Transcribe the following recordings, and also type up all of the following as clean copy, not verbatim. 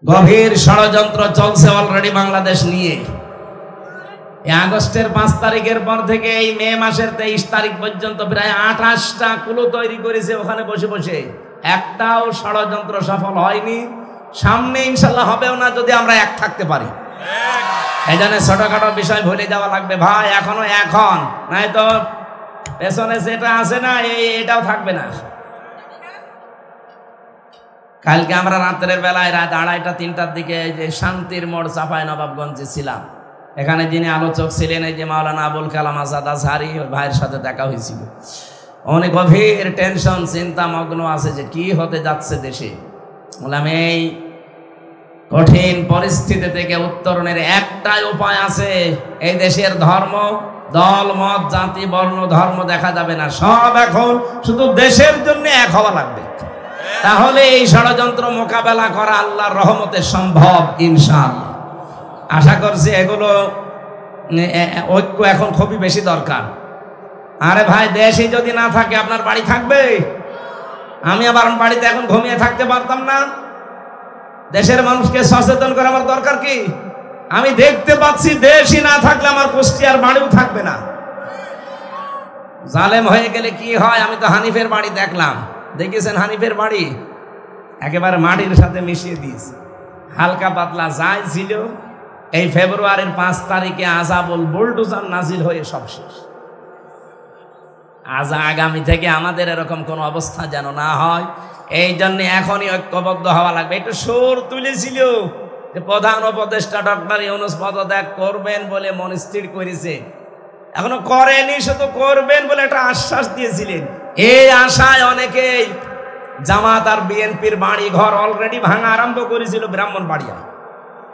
গভীর ষড়যন্ত্র চলছে অলরেডি বাংলাদেশ নিয়ে। আগস্টের 5 তারিখের পর থেকে এই মে মাসের 23 তারিখ পর্যন্ত প্রায় 28টা কুলো তৈরি করেছে ওখানে বসে বসে। একটাও ষড়যন্ত্র সফল হয়নি, সামনে ইনশাল্লাহ হবেও না যদি আমরা এক থাকতে পারি। এই জন্য ছোটখাটো বিষয় ভুলে যাওয়া লাগবে ভাই, এখনো এখন নাই তো পেছনে যেটা আছে না এটাও থাকবে না। কালকে আমরা রাতের বেলায় রাত 2:30-3টার দিকে যে শান্তির মোড় চাঁপাইনবাবগঞ্জে ছিলাম, এখানে যিনি আলোচক ছিলেন এই যে মাওলানা আবুল কালাম আজাদ আজহারি, ওই ভাইয়ের সাথে দেখা হয়েছিল। অনেক গভীর টেনশন চিন্তা মগ্ন আছে যে কি হতে যাচ্ছে দেশে। বললাম এই কঠিন পরিস্থিতি থেকে উত্তরণের একটাই উপায় আছে, এই দেশের ধর্ম, দল, মত, জাতি, বর্ণ, ধর্ম দেখা যাবে না, সব এখন শুধু দেশের জন্য এক হওয়া লাগবে। তাহলে এই ষড়যন্ত্র মোকাবেলা করা আল্লাহর রহমতে সম্ভব ইনশাআল্লাহ। আশা করছি এগুলো ঐক্য এখন খুবই বেশি দরকার। আরে ভাই দেশে যদি না থাকে আপনার বাড়ি থাকবে? আমি আবার বাড়িতে এখন ঘুমিয়ে থাকতে পারতাম না? দেশের মানুষকে সচেতন করা আমার দরকার কি? আমি দেখতে পাচ্ছি দেশই না থাকলে আমার কুষ্টিয়ার বাড়িও থাকবে না। জালেম হয়ে গেলে কি হয়? আমি তো হানিফের বাড়ি দেখলাম, দেখেছেন হানিফের বাড়ি একেবারে মাটির সাথে মিশিয়ে দিয়েছে, হালকা পাতলা যাই ছিল। এই ফেব্রুয়ারির 5 তারিখে আযাবুল বুলডোজার নাজিল হয়ে সব শেষ। আজ আগামী থেকে আমাদের এরকম কোন অবস্থা যেন না হয়, এই জন্য এখনই ঐক্যবদ্ধ হওয়া লাগবে। একটু সুর তুলেছিল যে প্রধান উপদেষ্টা ডক্টর ইউনূস পদত্যাগ করবেন বলে মন স্থির করেছে, এখনো করেনি, শুধু করবেন বলে একটা আশ্বাস দিয়েছিলেন। এই আশায় অনেকেই জামাত আর বিএনপির বাড়ি ঘর অলরেডি ভাঙা আরম্ভ করেছিল ব্রাহ্মণবাড়িয়া।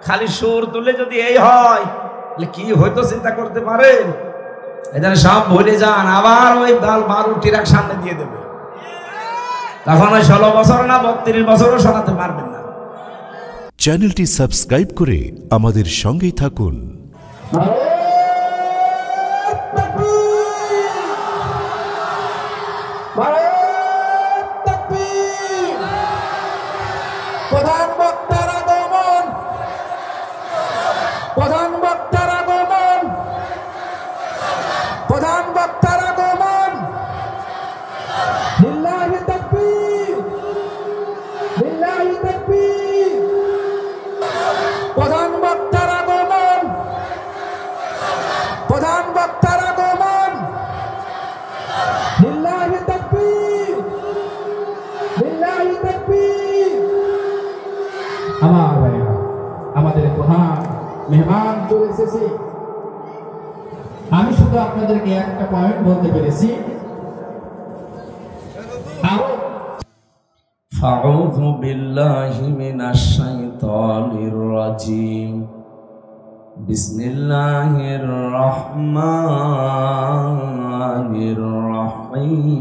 খালি সুর তুলে যদি এই হয় তাহলে কি হয়তো চিন্তা করতে পারেন। এখানে সব ভুলে যান, আবার ওই ডাল বারু ট্রাক সামনে দিয়ে দেবে, তখন ওই 16 বছর না 32 বছরও শোনাতে পারবেন না। চ্যানেলটি সাবস্ক্রাইব করে আমাদের সঙ্গেই থাকুন। প্রধান বক্তার আগমন, প্রধান বক্তার আগমন, প্রধান বক্তার আগমন। লিল্লাহি তাকবীর, লিল্লাহি তাকবীর। প্রধান বক্তার আগমন, প্রধান বক্তার আগমন। লিল্লাহি তাকবীর, লিল্লাহি তাকবীর। আমার ভাইরা, আমাদের প্রধান মেহমান চলে এসেছে। আমি শুধু আপনাদেরকে একটা পয়েন্ট বলতে পেরেছি। আউযু বিল্লাহি মিনাশ শাইতানির রাজীম। বিসমিল্লাহির রহমানির রহিম।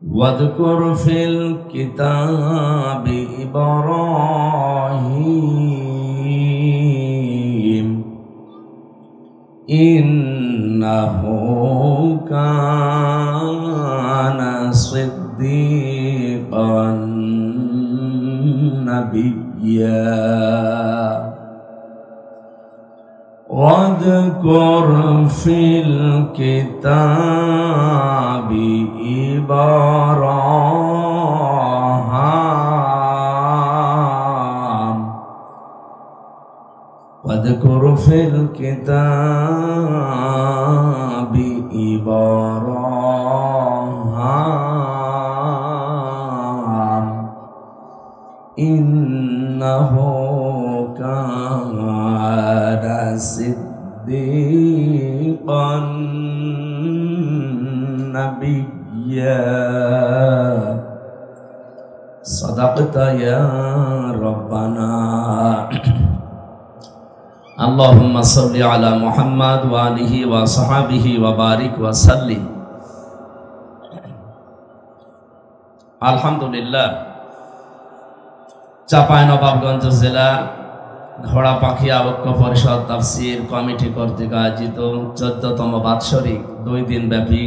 ওয়াযকুর ফিল কিতাবি ইব্রাহিম ইন্নাহু কানা সিদ্দীকান নাবিয়্যা। واذكر في الكتاب إبراهيم واذكر في الكتاب إبراهيم إنه كان صديقا نبيا صدقت يا ربنا اللهم صل على محمد وآله وصحبه وبارك وسلم। আলহামদুলিল্লাহ, চাঁপাইনবাবগঞ্জ জেলার ঘোড়াপাখিয়া ঐক্য পরিষদ তাফসীর কমিটি কর্তৃক আয়োজিত 14তম বাৎসরিক 2 দিন ব্যাপী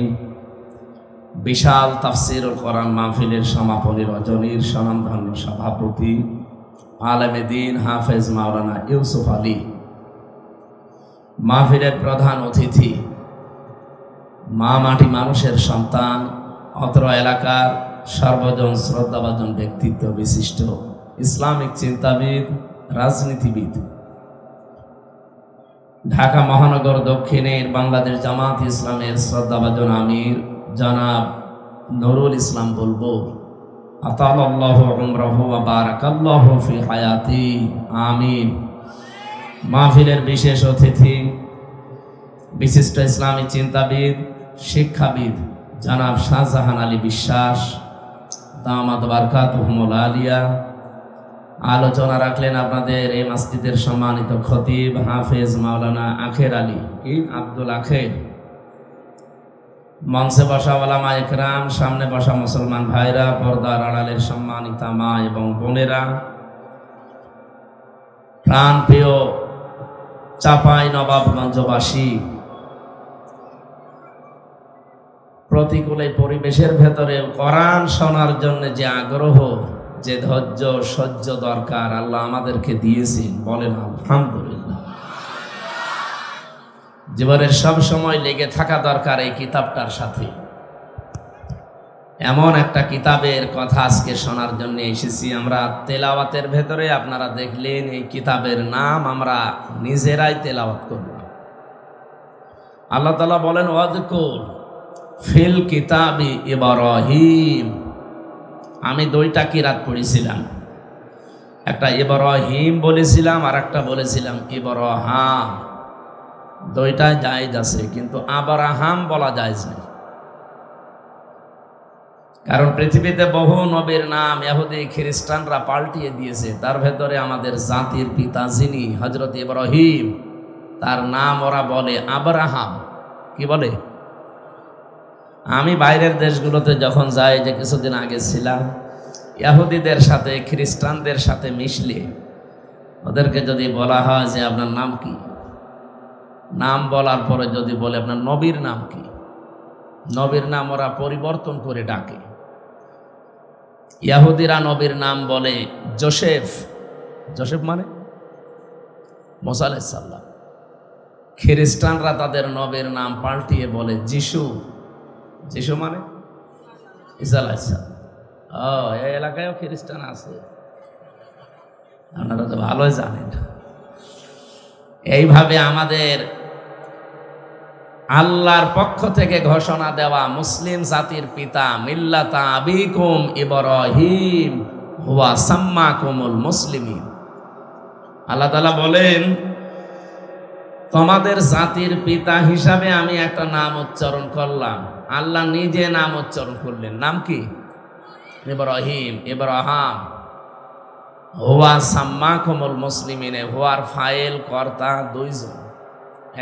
বিশাল তাফসীরুল কোরআন মাহফিলের সমাপনী রজনীর স্বনামধন্য সভাপতি আলেমে দ্বীন হাফেজ মাওলানা ইউসুফ আলী, মাহফিলের প্রধান অতিথি, মা মাটি মানুষের সন্তান, অত্র এলাকার সর্বজন শ্রদ্ধাভাজন ব্যক্তিত্ব বিশিষ্ট ইসলামিক চিন্তাবিদ, রাজনীতিবিদ, ঢাকা মহানগর দক্ষিণের বাংলাদেশ জামাত ইসলামের শ্রদ্ধাভাজন আমির জনাব নুরুল ইসলাম বুলবুল, আতালাল্লাহু উমরাহু ওয়া বারাকাল্লাহু ফি হায়াতি, আমিন। মাহফিলের বিশেষ অতিথি, বিশিষ্ট ইসলামী চিন্তাবিদ, শিক্ষাবিদ জনাব শাহজাহান আলী বিশ্বাস, দামাত বারকাতুহুমুল আলিয়া। আলোচনা রাখলেন আপনাদের এই মসজিদের সম্মানিত খতিব হাফেজ মাওলানা আখের আলী আব্দুল আখের। মঞ্চে বসা ওলামা ইকরাম, সামনে বসা মুসলমান ভাইরা, পর্দার আড়ালের সম্মানিতা মা এবং বোনেরা, প্রাণপ্রিয় চাপাই নবাবগঞ্জবাসী, প্রতিকূলে পরিবেশের ভেতরে কোরআন শোনার জন্য যে আগ্রহ, যে ধৈর্য সহ্য দরকার আল্লাহ আমাদেরকে দিয়েছেন, বলেন আলহামদুলিল্লাহ। জীবনের সব সময় লেগে থাকা দরকার এই কিতাবটার সাথে। এমন একটা কিতাবের কথা আজকে শোনার জন্য এসেছি আমরা। তেলাওয়াতের ভেতরে আপনারা দেখলেন এই কিতাবের নাম আমরা নিজেরাই তেলাওয়াত করলাম। আল্লাহ তাআলা বলেন ওয়াযকুর ফিল কিতাবি ইব্রাহিম। আমি দুইটা কিরাত পড়েছিলাম, একটা ইব্রাহিম বলেছিলাম আর একটা বলেছিলাম ইব্রাহাম। দুইটা জায়েজ আছে, কিন্তু আবরাহাম বলা জায়েজ নেই। কারণ পৃথিবীতে বহু নবীর নাম ইহুদি খ্রিস্টানরা পাল্টিয়ে দিয়েছে। তার ভেতরে আমাদের জাতির পিতা যিনি হযরত ইব্রাহিম, তার নাম ওরা বলে আবরাহাম। কি বলে? আমি বাইরের দেশগুলোতে যখন যাই, যে কিছুদিন আগে ছিলাম, ইহুদিদের সাথে খ্রিস্টানদের সাথে মিশলে ওদেরকে যদি বলা হয় যে আপনার নাম কি, নাম বলার পরে যদি বলে আপনার নবীর নাম কি, নবীর নাম ওরা পরিবর্তন করে ডাকে। ইহুদিরা নবীর নাম বলে জোসেফ। জোসেফ মানে মুসা আলাইহিস সালাম। খ্রিস্টানরা তাদের নবীর নাম পাল্টিয়ে বলে যিশু। যিশু মানে ঈসা আলাইহিস সালাম। এই এলাকায়ও খ্রিস্টান আছে, আপনারা তো ভালোই জানেন। এইভাবে আমাদের আল্লাহর পক্ষ থেকে ঘোষণা দেওয়া মুসলিম জাতির পিতা মিল্লাতা আবিকুম ইব্রাহিম হুয়া সাম্মাকুমুল মুসলিমিন। আল্লাহ তাআলা বলেন তোমাদের জাতির পিতা হিসাবে আমি একটা নাম উচ্চারণ করলাম। আল্লাহ নিজে নাম উচ্চারণ করলেন। নাম কি? ইব্রাহিম, ইব্রাহাম। হুয়া সাম্মাকুমুল মুসলিমিন, হুয়ার ফাইল কর্তা দুইজন।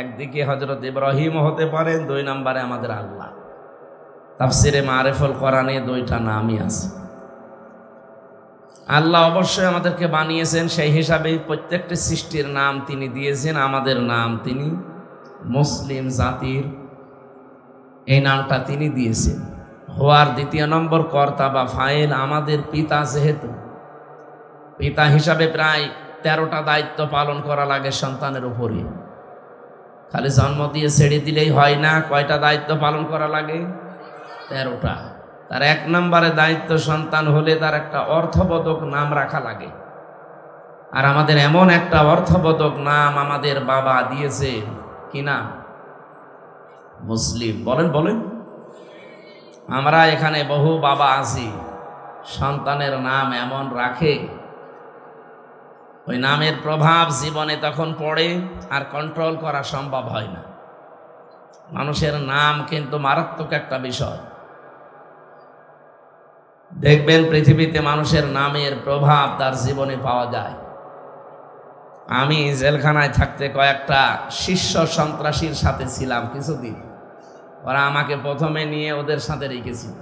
একদিকে হযরত ইব্রাহিম হতে পারেন, দুই নম্বরে আমাদের আল্লাহ। তাফসিরে মারিফুল কোরআনে দুইটা নামই আছে। আল্লাহ অবশ্যই আমাদেরকে বানিয়েছেন, সেই হিসাবে প্রত্যেকটি সৃষ্টির নাম তিনি দিয়েছেন। আমাদের নাম তিনি মুসলিম জাতির এই নামটা তিনি দিয়েছেন। হওয়ার দ্বিতীয় নম্বর কর্তা বা ফাইল আমাদের পিতা। যেহেতু পিতা হিসাবে প্রায় 13টা দায়িত্ব পালন করা লাগে সন্তানের উপরে। খালি জন্ম দিয়ে ছেড়ে দিলেই হয় না, কয়টা দায়িত্ব পালন করা লাগে? 13টা। তার 1 নম্বরে দায়িত্ব, সন্তান হলে তার একটা অর্থবোধক নাম রাখা লাগে। আর আমাদের এমন একটা অর্থবোধক নাম আমাদের বাবা দিয়েছে, কি নাম? মুসলিম। বলেন বলেন। আমরা এখানে বহু বাবা আছি, সন্তানের নাম এমন রাখে, ওই নামের প্রভাব জীবনে তখন পড়ে আর কন্ট্রোল করা সম্ভব হয় না। মানুষের নাম কিন্তু মারাত্মক একটা বিষয়। দেখবেন পৃথিবীতে মানুষের নামের প্রভাব তার জীবনে পাওয়া যায়। আমি জেলখানায় থাকতে কয়েকটা শীর্ষ সন্ত্রাসীর সাথে ছিলাম কিছুদিন। ওরা আমাকে প্রথমে নিয়ে ওদের সাথে রেখেছিল।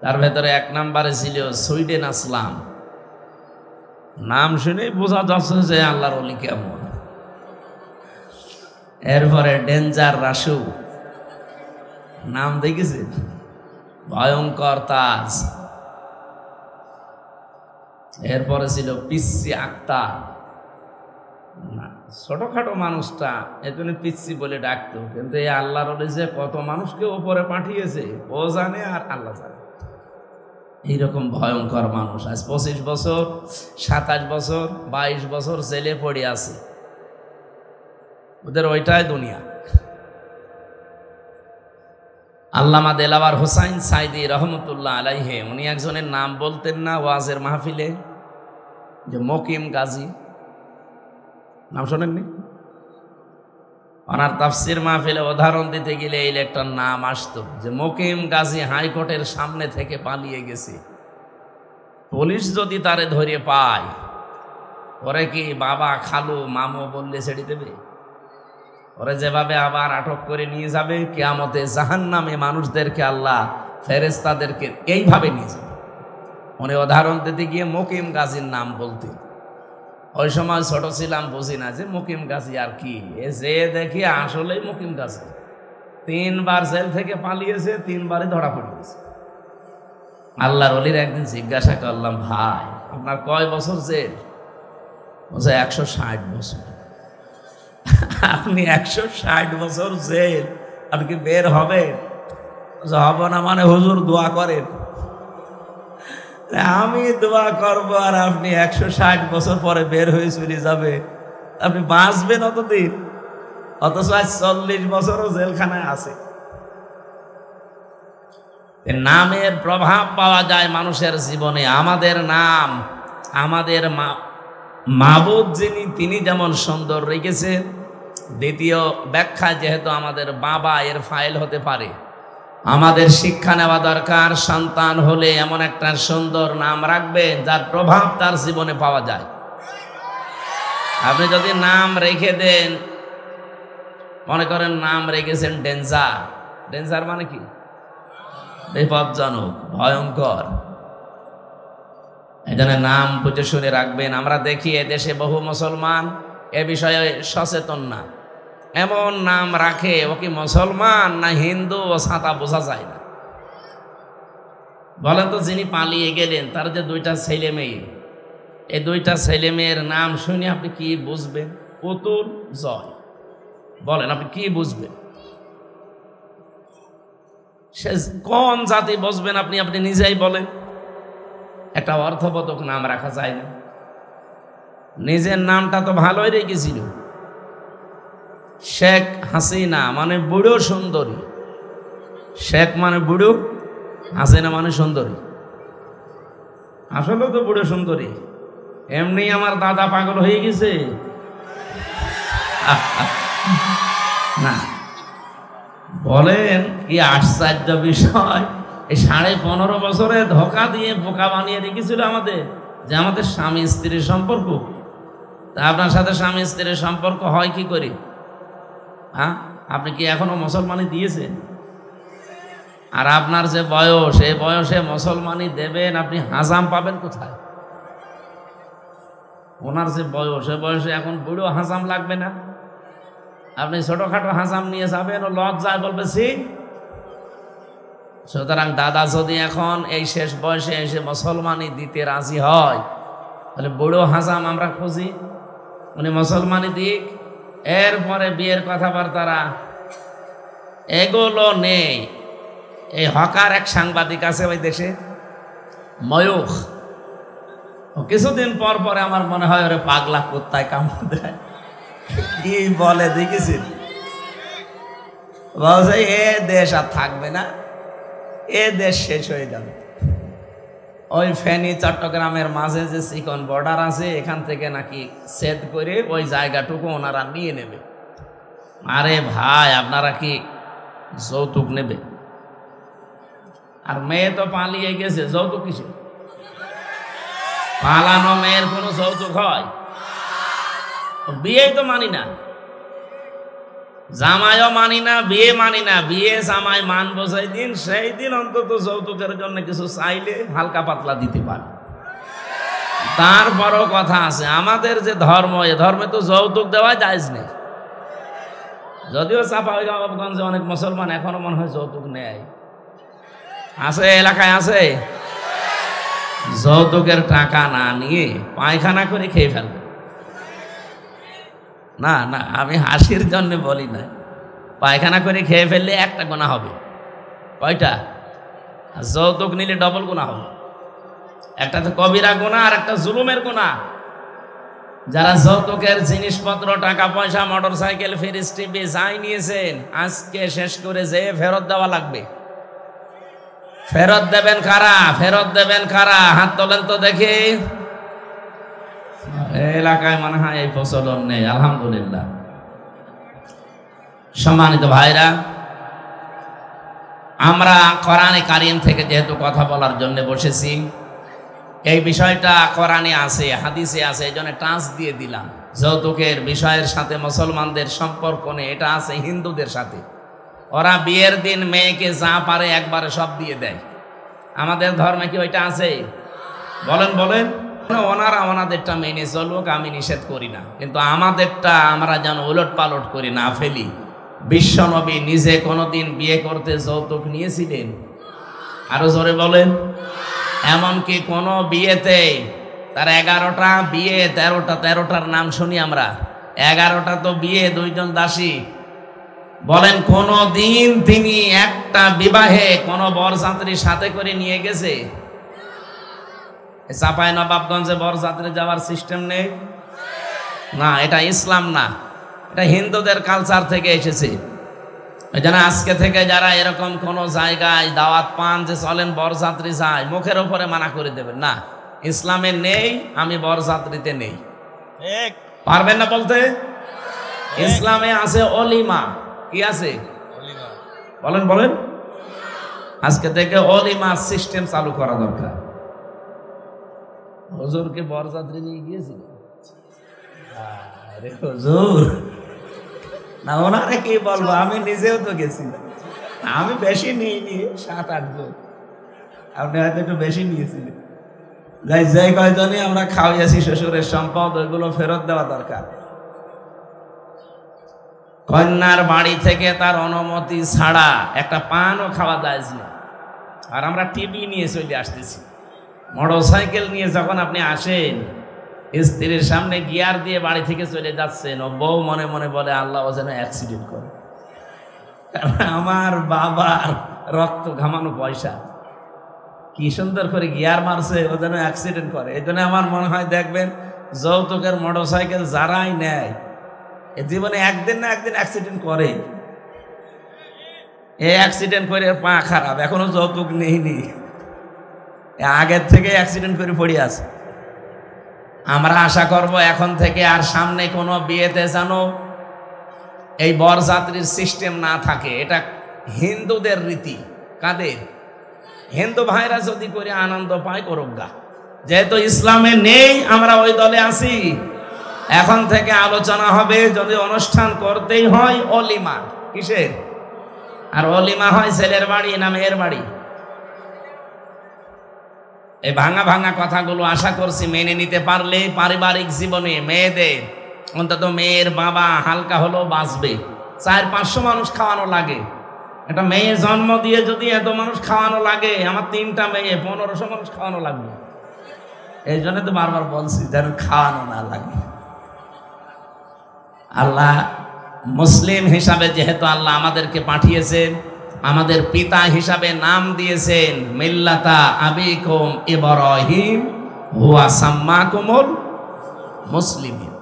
তার ভেতরে 1 নম্বরে ছিল সুইডেন আসলাম। নাম শুনে বোঝা যাচ্ছে যে আল্লাহর ওলি কেমন। এরপরে ডেঞ্জার রাসু, নাম দেখেছে? ভয়ঙ্কর তাজ। এরপরে ছিল পিচ্ছি আক্তার। না, ছোটখাটো মানুষটা এজন্য পিচ্ছি বলে ডাকতো, কিন্তু এই আল্লাহর ওলি যে কত মানুষকে ওপরে পাঠিয়েছে ও জানে আর আল্লাহ জানে। এইরকম ভয়ঙ্কর মানুষ আজ 25 বছর 27 বছর 22 বছর জেলে পড়ে আছে, ওদের ওইটাই দুনিয়া। আল্লামা দেলাওয়ার হোসাইন সাইদি রহমতুল্লাহ আলাইহে, উনি একজনের নাম বলতেন না ওয়াজের মাহফিলে, যে মকিম গাজী, নাম শোনেননি? ওনার তাফসির মাহফিলে উদাহরণ দিতে গেলে এই একটা নাম আসতো, যে মকিম গাজী হাইকোর্টের সামনে থেকে পালিয়ে গেছে। পুলিশ যদি তারে ধরে পায়, ওরে কি বাবা খালু মামু বললে ছেড়ে দেবে? ওরে যেভাবে আবার আটক করে নিয়ে যাবে, কিয়ামতে জাহান্নামে মানুষদেরকে আল্লাহ ফেরেশতাদেরকে এইভাবে নিয়ে যাবে। উনি উদাহরণ দিতে গিয়ে মকিম গাজীর নাম বলতে, ওই সময় ছোট ছিলাম, বুঝি না যে মকিম গাজী আর কি। এ যে দেখি আসলেই মকিম গাজী 3 বার জেল থেকে পালিয়েছে, 3 বারই ধরা পড়ে গেছে। আল্লাহর ওলির একদিন জিজ্ঞাসা করলাম, ভাই আপনার কয় বছর জেল? বলছে 160 বছর। আপনি 160 বছর জেল, আপনি কি বের হবেন? হব না মানে হুজুর দোয়া করেন। আমি দোয়া করবো আর আপনি 160 বছর পরে বের হয়ে চলে যাবে, আপনি বাঁচবেন অতদিন? অথচ আজ 40 বছরও জেলখানায় আছে। নামের প্রভাব পাওয়া যায় মানুষের জীবনে। আমাদের নাম, আমাদের মাবুদ যিনি, তিনি যেমন সুন্দর রেখেছেন। দ্বিতীয় ব্যাখ্যা, যেহেতু আমাদের বাবা এর ফাইল হতে পারে, আমাদের শিক্ষা নেওয়া দরকার। সন্তান হলে এমন একটা সুন্দর নাম রাখবেন যার প্রভাব তার জীবনে পাওয়া যায়। আপনি যদি নাম রেখে দেন, মনে করেন নাম রেখেছেন ডেঞ্জার। ডেঞ্জার মানে কি? বিপজ্জনক, ভয়ঙ্কর। এই জন্য নাম বুঝে শুনে রাখবেন। আমরা দেখি এদেশে বহু মুসলমান এ বিষয়ে সচেতন না, এমন নাম রাখে ও কি মুসলমান না হিন্দু ও ছাতা বোঝা যায় না। বলেন তো, যিনি পালিয়ে গেলেন তার যে 2টা ছেলে মেয়ে, এই 2টা ছেলে মেয়ের নাম শুনে আপনি কি বুঝবেন? পুতুল, জয়, বলেন আপনি কি বুঝবেন? সে কোন জাতি বুঝবেন আপনি? আপনি নিজেই বলেন। একটা অর্থবোধক নাম রাখা যায় না? নিজের নামটা তো ভালোই রেখেছিল, শেখ হাসিনা মানে বুড়ো সুন্দরী। শেখ মানে বুড়ো, হাসিনা মানে সুন্দরী। আসলে তো বুড়ো সুন্দরী। এমনি আমার দাদা পাগল হয়ে গেছে না? বলেন কি আশ্চর্য বিষয়! এই 15.5 বছরে ধোকা দিয়ে বোকা বানিয়ে রেখেছিল আমাদের, যে আমাদের স্বামী স্ত্রীর সম্পর্ক। তা আপনার সাথে স্বামী স্ত্রীর সম্পর্ক হয় কি করে? হ্যাঁ, আপনি কি এখনো মুসলমানি দিয়েছেন? আর আপনার যে বয়স, এই বয়সে মুসলমানি দেবেন, আপনি হাজাম পাবেন কোথায়? ওনার যে বয়স, এই বয়সে এখন বুড়ো হাজাম লাগবে না? আপনি ছোটখাটো হাজাম নিয়ে যাবেন, ও লজ্জায় বলবে সি। সুতরাং দাদা যদি এখন এই শেষ বয়সে এসে মুসলমানি দিতে রাজি হয়, তাহলে বুড়ো হাজাম আমরা খুঁজি, উনি মুসলমানি দিক। এরপরে বিয়ের কথাবার্তারা এগুলো নেই। এই হকার এক সাংবাদিক আছে ওই দেশে, ময়ূখ। ও কিছুদিন পর পরে আমার মনে হয় ওরে পাগলা কুত্তায় কামড় দেয়। কি বলে দেখেছেন? বলছে এ দেশ আর থাকবে না, এ দেশ শেষ হয়ে যাবে। ওই ফেনী চট্টগ্রামের মাঝে যে চিকন বর্ডার আছে, এখান থেকে নাকি সেট করে ওই জায়গাটুকু ওনারা নিয়ে নেবে। আরে ভাই, আপনারা কি যৌতুক নেবে? আর মেয়ে তো পালিয়ে গেছে, যৌতুক কিসে? পালানো মেয়ের কোনো যৌতুক হয়? বিয়ে তো মানি না, জামাইও মানি না, বিয়ে মানি না। বিয়ে জামাই মানবো সেই দিন, সেই দিন অন্তত যৌতুকের জন্য কিছু চাইলে হালকা পাতলা দিতে পারে। তারপরও কথা আছে, আমাদের যে ধর্ম, এ ধর্মে তো যৌতুক দেওয়া জায়েজ নেই। যদিও চাঁপাইনবাবগঞ্জে অনেক মুসলমান এখনো মনে হয় যৌতুক নেয়। আছে এলাকায় আছে? যৌতুকের টাকা না নিয়ে পায়খানা করে খেয়ে ফেলবে। না না, আমি হাসির জন্য বলি না। পায়খানা করে খেয়ে ফেললে একটা গুনাহ হবে। কয়টা? যৌতুক নিলে ডবল গুনাহ হবে। একটা তো কবিরা গুনাহ আর একটা জুলুমের গুনাহ। যারা যৌতুকের জিনিসপত্র, টাকা পয়সা, মোটর সাইকেল, ফ্রিজ, টিভি যাই নিয়েছেন, আজকে শেষ করে যে ফেরত দেওয়া লাগবে। ফেরত দেবেন কারা? ফেরত দেবেন কারা? হাত তোলেন তো দেখি। এলাকায় মনে হয় এই প্রচলন নেই, আলহামদুলিল্লাহ। সম্মানিত ভাইরা, আমরা কোরআনে কারিম থেকে যেহেতু কথা বলার জন্য বসেছি, এই বিষয়টা কোরআনে আছে, হাদিসে আছে, এই জন্য টাচ দিয়ে দিলাম। যৌতুকের বিষয়ের সাথে মুসলমানদের সম্পর্ক নেই, এটা আছে হিন্দুদের সাথে। ওরা বিয়ের দিন মেয়েকে যা পারে একবারে সব দিয়ে দেয়। আমাদের ধর্মে কি ওইটা আছে? বলেন বলেন। ওনারা ওনাদেরটা মেনে চলুক, আমি নিষেধ করি না, কিন্তু আমাদেরটা আমরা যেন উলট পালট করি না ফেলি। বিশ্বনবী নিজে কোনোদিন বিয়ে করতে যৌতুক নিয়েছিলেন? আরো জোরে বলেন। এমনকি কোন বিয়েতে তার 11টা বিয়ে, 13টার নাম শুনি আমরা। 11টা তো বিয়ে, 2 জন দাসী। বলেন কোন দিন তিনি একটা বিবাহে কোন বরযাত্রী সাথে করে নিয়ে গেছে? চাঁপাই নবাবগঞ্জে বরযাত্রী যাওয়ার সিস্টেম নেই না, এটা ইসলাম না, এটা হিন্দুদের কালচার থেকে এসেছে। ওই জন্য আজকে থেকে যারা এরকম কোন জায়গায় দাওয়াত পান যে চলেন বরযাত্রী যায়, মুখের উপরে মানা করে দেবেন না। ইসলামে নেই, আমি বরযাত্রীতে নেই। পারবেন না বলতে? ইসলামে আছে অলিমা। কি আছে? বলেন বলেন। আজকে থেকে অলিমা সিস্টেম চালু করা দরকার। হুজুরকে বরযাত্রী নিয়ে গিয়েছিল? আরে হুজুর না, ওনারে কি বলবো, আমি নিজেও তো গেছি। আমি বেশি নিইনি, 7-8 জন। আপনি হয়তো একটু বেশি নিয়েছিলেন। যে কয়জনই আমরা খাওয়াইয়াছি শ্বশুরের সম্পদ, ওইগুলো ফেরত দেওয়া দরকার। কন্যার বাড়ি থেকে তার অনুমতি ছাড়া একটা পানও খাওয়া যায় না। আর আমরা টিভি নিয়ে চলে আসতেছি। মোটরসাইকেল নিয়ে যখন আপনি আসেন, স্ত্রীর সামনে গিয়ার দিয়ে বাড়ি থেকে চলে যাচ্ছেন, ও বউ মনে মনে বলে আল্লাহ যেন অ্যাক্সিডেন্ট করে। আমার বাবার রক্ত ঘামানো পয়সা, কি সুন্দর করে গিয়ার মারছে, ও যেন অ্যাক্সিডেন্ট করে। এই জন্য আমার মনে হয় দেখবেন যৌতুকের মোটরসাইকেল যারাই নেয়, এ জীবনে একদিন না একদিন অ্যাক্সিডেন্ট করে। এই অ্যাক্সিডেন্ট করে পা খারাপ, এখনো যৌতুক নেইনি, আগের থেকে অ্যাক্সিডেন্ট করে পড়ে আছে। আমরা আশা করব এখন থেকে আর সামনে কোনো বিয়েতে যেন এই বরযাত্রীর সিস্টেম না থাকে। এটা হিন্দুদের রীতি। কাদের? হিন্দু ভাইরা যদি করে আনন্দ পায়, করুক গা। যেহেতু ইসলামে নেই, আমরা ওই দলে আছি। এখন থেকে আলোচনা হবে, যদি অনুষ্ঠান করতেই হয় অলিমা। কিসের? আর অলিমা হয় ছেলের বাড়ি না মেয়ের বাড়ি? এই ভাঙা ভাঙা কথাগুলো আশা করছি মেনে নিতে পারলে পারিবারিক জীবনে মেয়েদের, অন্তত মেয়ের বাবা হালকা হলেও বাঁচবে। 400-500 মানুষ খাওয়ানো লাগে। একটা মেয়ে জন্ম দিয়ে যদি এত মানুষ খাওয়ানো লাগে, আমার 3টা মেয়ে 1500 মানুষ খাওয়ানো লাগবে। এই জন্য তো বারবার বলছি যেন খাওয়ানো না লাগে। আল্লাহ মুসলিম হিসাবে যেহেতু আল্লাহ আমাদেরকে পাঠিয়েছেন, আমাদের পিতা হিসাবে নাম দিয়েছেন মিল্লাতা আবিকুম ইব্রাহিম হুয়া সাম্মাকুমুল মুসলিমিন।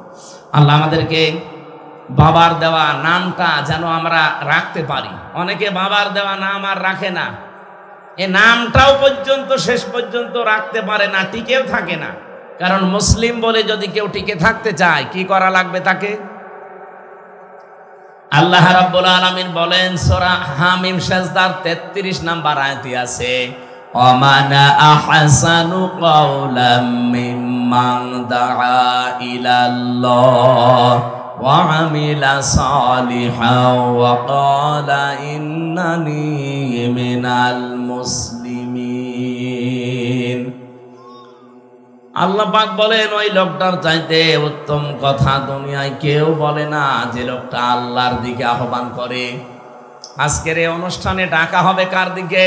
আল্লাহ আমাদেরকে বাবার দেওয়া নামটা যেন আমরা রাখতে পারি। অনেকে বাবার দেওয়া নাম আর রাখে না, এ নামটাও পর্যন্ত শেষ পর্যন্ত রাখতে পারে না, টিকেও থাকে না। কারণ মুসলিম বলে যদি কেউ টিকে থাকতে চায়, কি করা লাগবে তাকে? আল্লাহ রাব্বুল আলামিন বলেন সূরা হামিম সিজদার 33 নম্বর আয়াতে আছে, ওয়ামানা আহসানু কাওলাম মিম্মান দাআ ইলাল্লাহ ওয়া আমিলা সালিহান ওয়া ক্বালা ইন্নানি মিনাল মুসলিমিন। আল্লাহ পাক বলেন ওই লোকটার চাইতে উত্তম কথা দুনিয়ায় কেউ বলে না, যে লোকটা আল্লাহর দিকে আহ্বান করে। আজকের এই অনুষ্ঠানে ডাকা হবে কার দিকে?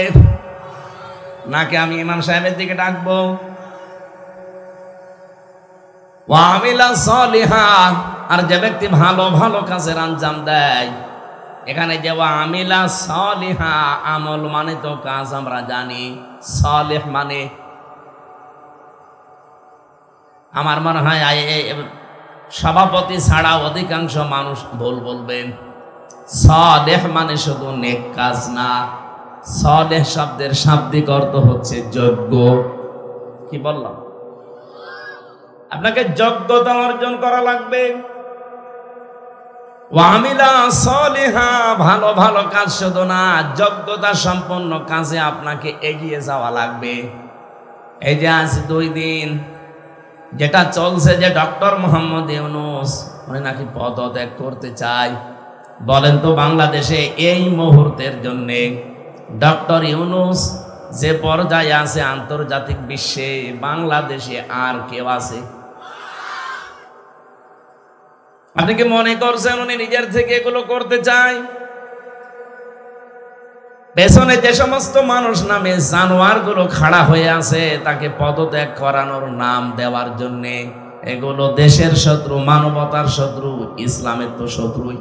নাকি আমি ইমাম সাহেবের দিকে ডাকবো? ওয়ামিলা সলিহা, আর যে ব্যক্তি ভালো ভালো কাজের আঞ্জাম দেয়, এখানে যে ওয়ামিলা সলিহা, আমল মানে তো কাজ, আমরা জানি সলিহ মানে, আমার মনে হয় সভাপতি ছাড়া অধিকাংশ মানুষ ভুল বলবেন। সলেহ মানে শুধু নেক কাজ না, সলেহ শব্দের শাব্দিক অর্থ হচ্ছে যোগ্য। কি বললাম? আপনাকে যোগ্যতা অর্জন করা লাগবে। ওয়ামিলা সলিহা, ভালো ভালো কাজ শুধু না, যোগ্যতা সম্পন্ন কাজে আপনাকে এগিয়ে যাওয়া লাগবে। এই যে আজ 2 দিন যেটা চলছে, যে ডক্টর মোহাম্মদ ইউনূস উনি নাকি পদত্যাগ করতে চায়। বলেন তো বাংলাদেশে এই মুহূর্তের জন্যে ডক্টর ইউনূস যে পর্যায়ে আছে আন্তর্জাতিক বিশ্বে, বাংলাদেশে আর কেউ আছে? আপনি কি মনে করছেন উনি নিজের থেকে এগুলো করতে চায়? পেছনে যে সমস্ত মানুষ নামে জানোয়ার গুলো খাড়া হয়ে আছে তাকে পদত্যাগ করানোর নাম দেওয়ার জন্য, এগুলো দেশের শত্রু, মানবতার শত্রু, ইসলামের তো শত্রুই।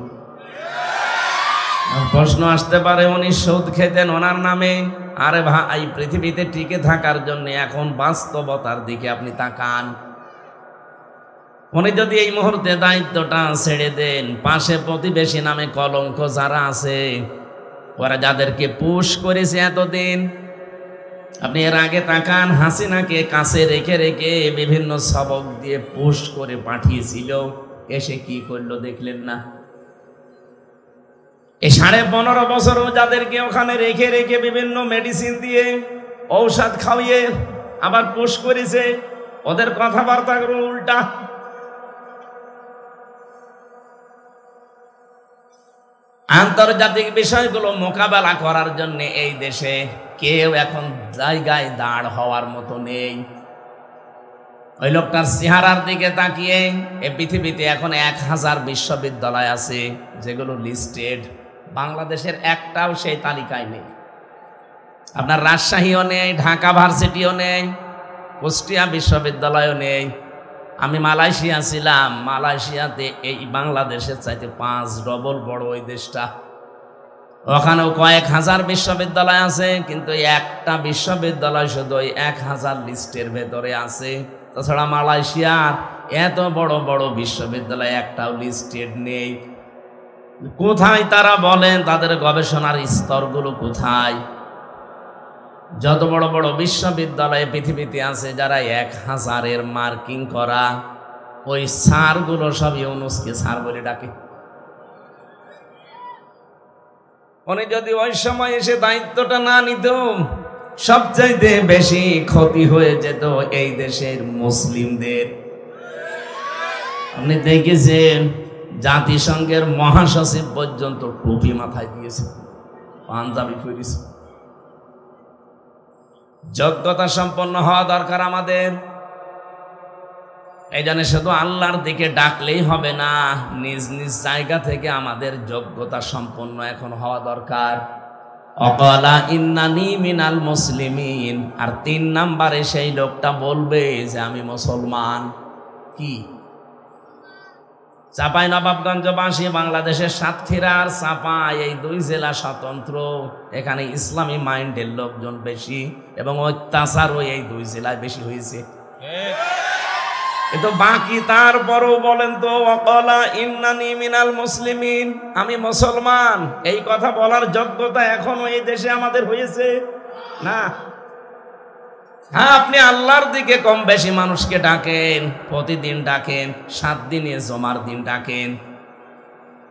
প্রশ্ন আসতে পারে উনি সুদ খেতেন ওনার নামে। আরে ভাই, পৃথিবীতে টিকে থাকার জন্য এখন বাস্তবতার দিকে আপনি তাকান। উনি যদি এই মুহূর্তে দায়িত্বটা ছেড়ে দেন, পাশে প্রতিবেশী নামে কলঙ্ক যারা আছে, ওরা যাদেরকে পুশ করেছে এতদিন, আপনি এর আগে তাকান, হাসিনাকে কাছে রেখে রেখে বিভিন্ন সবক দিয়ে পুশ করে পাঠিয়েছিল, এসে কি করলো দেখলেন না? এই 15.5 বছরও যাদেরকে ওখানে রেখে রেখে বিভিন্ন মেডিসিন দিয়ে ঔষধ খাওয়িয়ে আবার পুশ করেছে, ওদের কথাবার্তা উল্টা। আন্তর্জাতিক বিষয়গুলো মোকাবেলা করার জন্য এই দেশে কেউ এখন জায়গায় দাঁড় হওয়ার মতো নেই। ওই লোকটার চেহারার দিকে তাকিয়ে এই পৃথিবীতে এখন 1000 বিশ্ববিদ্যালয় আছে যেগুলো লিস্টেড, বাংলাদেশের একটাও সেই তালিকায় নেই। আপনার রাজশাহীও নেই, ঢাকা ভার্সিটিও নেই, কুষ্টিয়া বিশ্ববিদ্যালয়ও নেই। আমি মালয়েশিয়া ছিলাম, মালয়েশিয়াতে এই বাংলাদেশের চাইতে 5 ডবল বড় ওই দেশটা। ওখানেও কয়েক হাজার বিশ্ববিদ্যালয় আছে, কিন্তু একটা বিশ্ববিদ্যালয় শুধু ওই 1000 লিস্টের ভেতরে আছে। তাছাড়া মালয়েশিয়ার এত বড় বড় বিশ্ববিদ্যালয় একটাও লিস্টেড নেই। কোথায় তারা বলেন? তাদের গবেষণার স্তরগুলো কোথায়? যত বড় বড় বিশ্ববিদ্যালয় পৃথিবীতে আছে যারা 1000-এর মার্কিং করা, ওই স্যারগুলো সব ইউনূসকে স্যার বলে ডাকে। উনি যদি ওই সময় এসে দায়িত্বটা না নিত, সবচাইতে বেশি ক্ষতি হয়ে যেত এই দেশের মুসলিমদের। আপনি দেখেছেন জাতিসংঘের মহাসচিব পর্যন্ত টুপি মাথায় দিয়েছে, পাঞ্জাবি পরেছে। যোগ্যতা সম্পন্ন হওয়া দরকার আমাদের। এই জন্য শুধু আল্লাহর দিকে ডাকলেই হবে না, নিজ নিজ জায়গা থেকে আমাদের যোগ্যতা সম্পন্ন এখন হওয়া দরকার। অকালা ইন্নানি মিনাল মুসলিমিন, আর 3 নম্বরে সেই লোকটা বলবে যে আমি মুসলমান। কি? চাঁপাইনবাবগঞ্জবাসী, বাংলাদেশের সাতক্ষীরা আর চাঁপাই, এই 2 জেলা স্বতন্ত্র। এখানে ইসলামী মাইন্ডের লোকজন বেশি এবং অত্যাচারও এই 2 জেলায় বেশি হয়েছে। কিন্তু বাকি তারপরও বলেন তো, ওয়াকালা ইন্নানি মিনাল মুসলিমিন, আমি মুসলমান, এই কথা বলার যোগ্যতা এখনো এই দেশে আমাদের হয়েছে না। হ্যাঁ, আপনি আল্লাহর দিকে কম বেশি মানুষকে ডাকেন, প্রতিদিন ডাকেন, 7 দিনে জমার দিন ডাকেন,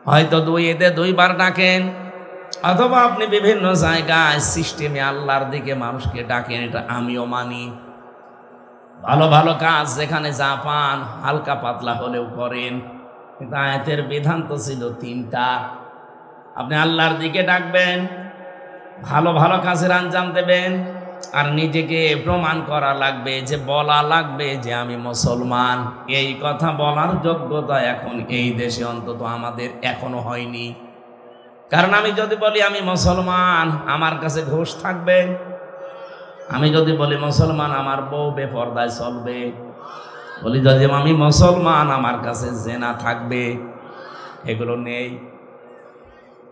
হয়তো 2 ঈদে 2 বার ডাকেন, অথবা আপনি বিভিন্ন জায়গায় সিস্টেমে আল্লাহর দিকে মানুষকে ডাকেন, এটা আমিও মানি। ভালো ভালো কাজ যেখানে যা পান হালকা পাতলা হলেও করেন, কিন্তু আয়াতের বিধান তো ছিল 3টা। আপনি আল্লাহর দিকে ডাকবেন, ভালো ভালো কাজের আঞ্জাম দেবেন, আর নিজেকে প্রমাণ করা লাগবে, যে বলা লাগবে যে আমি মুসলমান। এই কথা বলার যোগ্যতা এখন এই দেশে অন্তত আমাদের এখনো হয়নি। কারণ আমি যদি বলি আমি মুসলমান, আমার কাছে ঘুষ থাকবে, আমি যদি বলি মুসলমান, আমার বউ বেপরদায় চলবে। বলি যদি আমি মুসলমান, আমার কাছে জেনা থাকবে। এগুলো নেই।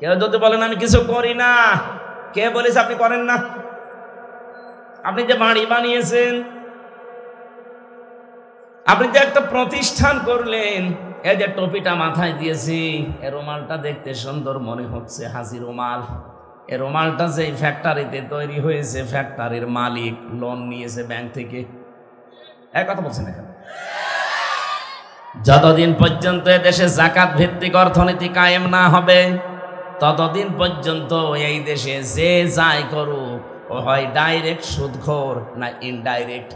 কেউ যদি বলেন আমি কিছু করি না, কে বলেছে আপনি করেন না? আপনি যে বাড়ি বানিয়েছেন, আপনি যে একটা প্রতিষ্ঠান করলেন, এই যে টুপিটা মাথায় দিয়েছি, এ রুমালটা দেখতে সুন্দর মনে হচ্ছে, হাসি রুমাল। এ রুমালটা যে ফ্যাক্টরিতে তৈরি হয়েছে, ফ্যাক্টরির মালিক লোন নিয়েছে ব্যাংক থেকে। এক কথা বলছেন এখানে। যতদিন পর্যন্ত দেশে জাকাত ভিত্তিক অর্থনীতি কায়েম না হবে, ততদিন পর্যন্ত এই দেশে যে যাই করুক, ও হয় ডাইরেক্ট সুদখোর না ইনডাইরেক্ট।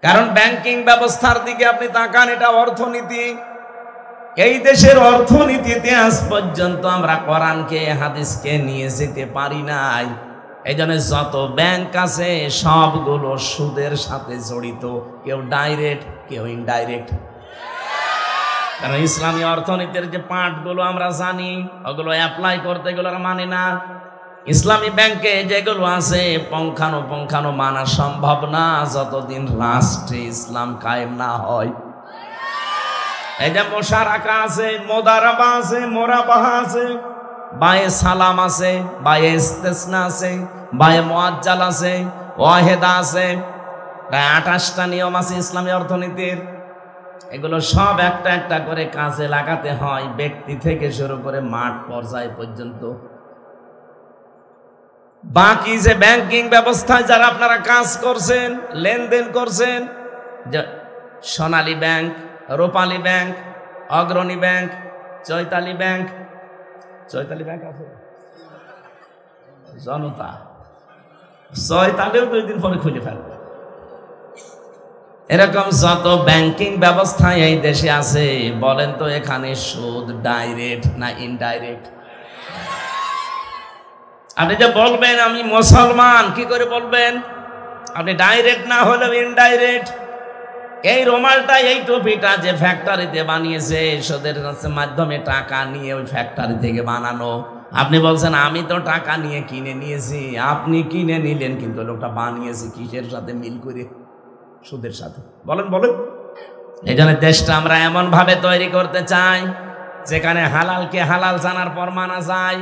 কারণ ব্যাংকিং ব্যবস্থার দিকে আপনি তাকান, এটা অর্থনীতি। এই দেশের অর্থনীতিতে আজ পর্যন্ত আমরা কোরআনকে, হাদিসকে নিয়ে যেতে পারি নাই। এই জন্য যত ব্যাংক আছে সবগুলো সুদের সাথে জড়িত, কেউ ডাইরেক্ট, কেউ ইনডাইরেক্ট। কারণ ইসলামী অর্থনীতির যে পার্টগুলো আমরা জানি, ওগুলো অ্যাপ্লাই করতে এগুলো মানে না। ইসলামী ব্যাংকে যেগুলো আছে পঙ্খানো মানা সম্ভব না যতদিন রাষ্ট্রে ইসলাম কায়েম না হয়। এই যে মোশারাকা আছে, মোদারাবা আছে, মোরাবাহা আছে, বায়ে সালাম আছে, বায়ে ইস্তেসনা আছে, বায়ে মুআজ্জাল আছে, ওয়াহেদা আছে। প্রায় 28টা নিয়ম আছে ইসলামী অর্থনীতির। এগুলো সব একটা একটা করে কাজে লাগাতে হয়, ব্যক্তি থেকে শুরু করে মাঠ পর্যায় পর্যন্ত। বাকি যে ব্যাংকিং ব্যবস্থায় যারা আপনারা কাজ করছেন, লেনদেন করছেন, সোনালী ব্যাংক, রূপালী ব্যাংক, অগ্রণী ব্যাংক, চৈতালি ব্যাংক আছে, জনতা, চৈতালিও 2 দিন পরে খুলে ফেলবে। এরকম যত ব্যাংকিং ব্যবস্থা এই দেশে আছে, বলেন তো এখানে সুদ ডাইরেক্ট না ইনডাইরেক্ট? আপনি যে বলবেন আমি মুসলমান, কি করে বলবেন? আপনি ডাইরেক্ট না হলেও ইনডাইরেক্ট। এই রুমালটা, এই টুপিটা যে ফ্যাক্টরিতে বানিয়েছে, সুদের মাধ্যমে টাকা নিয়ে ওই ফ্যাক্টরি থেকে বানানো। আপনি বলছেন আমি তো টাকা নিয়ে কিনে নিয়েছি। আপনি কিনে নিলেন, কিন্তু লোকটা বানিয়েছে কিসের সাথে? মিল করে, সুদের সাথে। বলেন। এই জন্য দেশটা আমরা এমন ভাবে তৈরি করতে চাই যেখানে হালালকে হালাল জানার পর মানা যায়,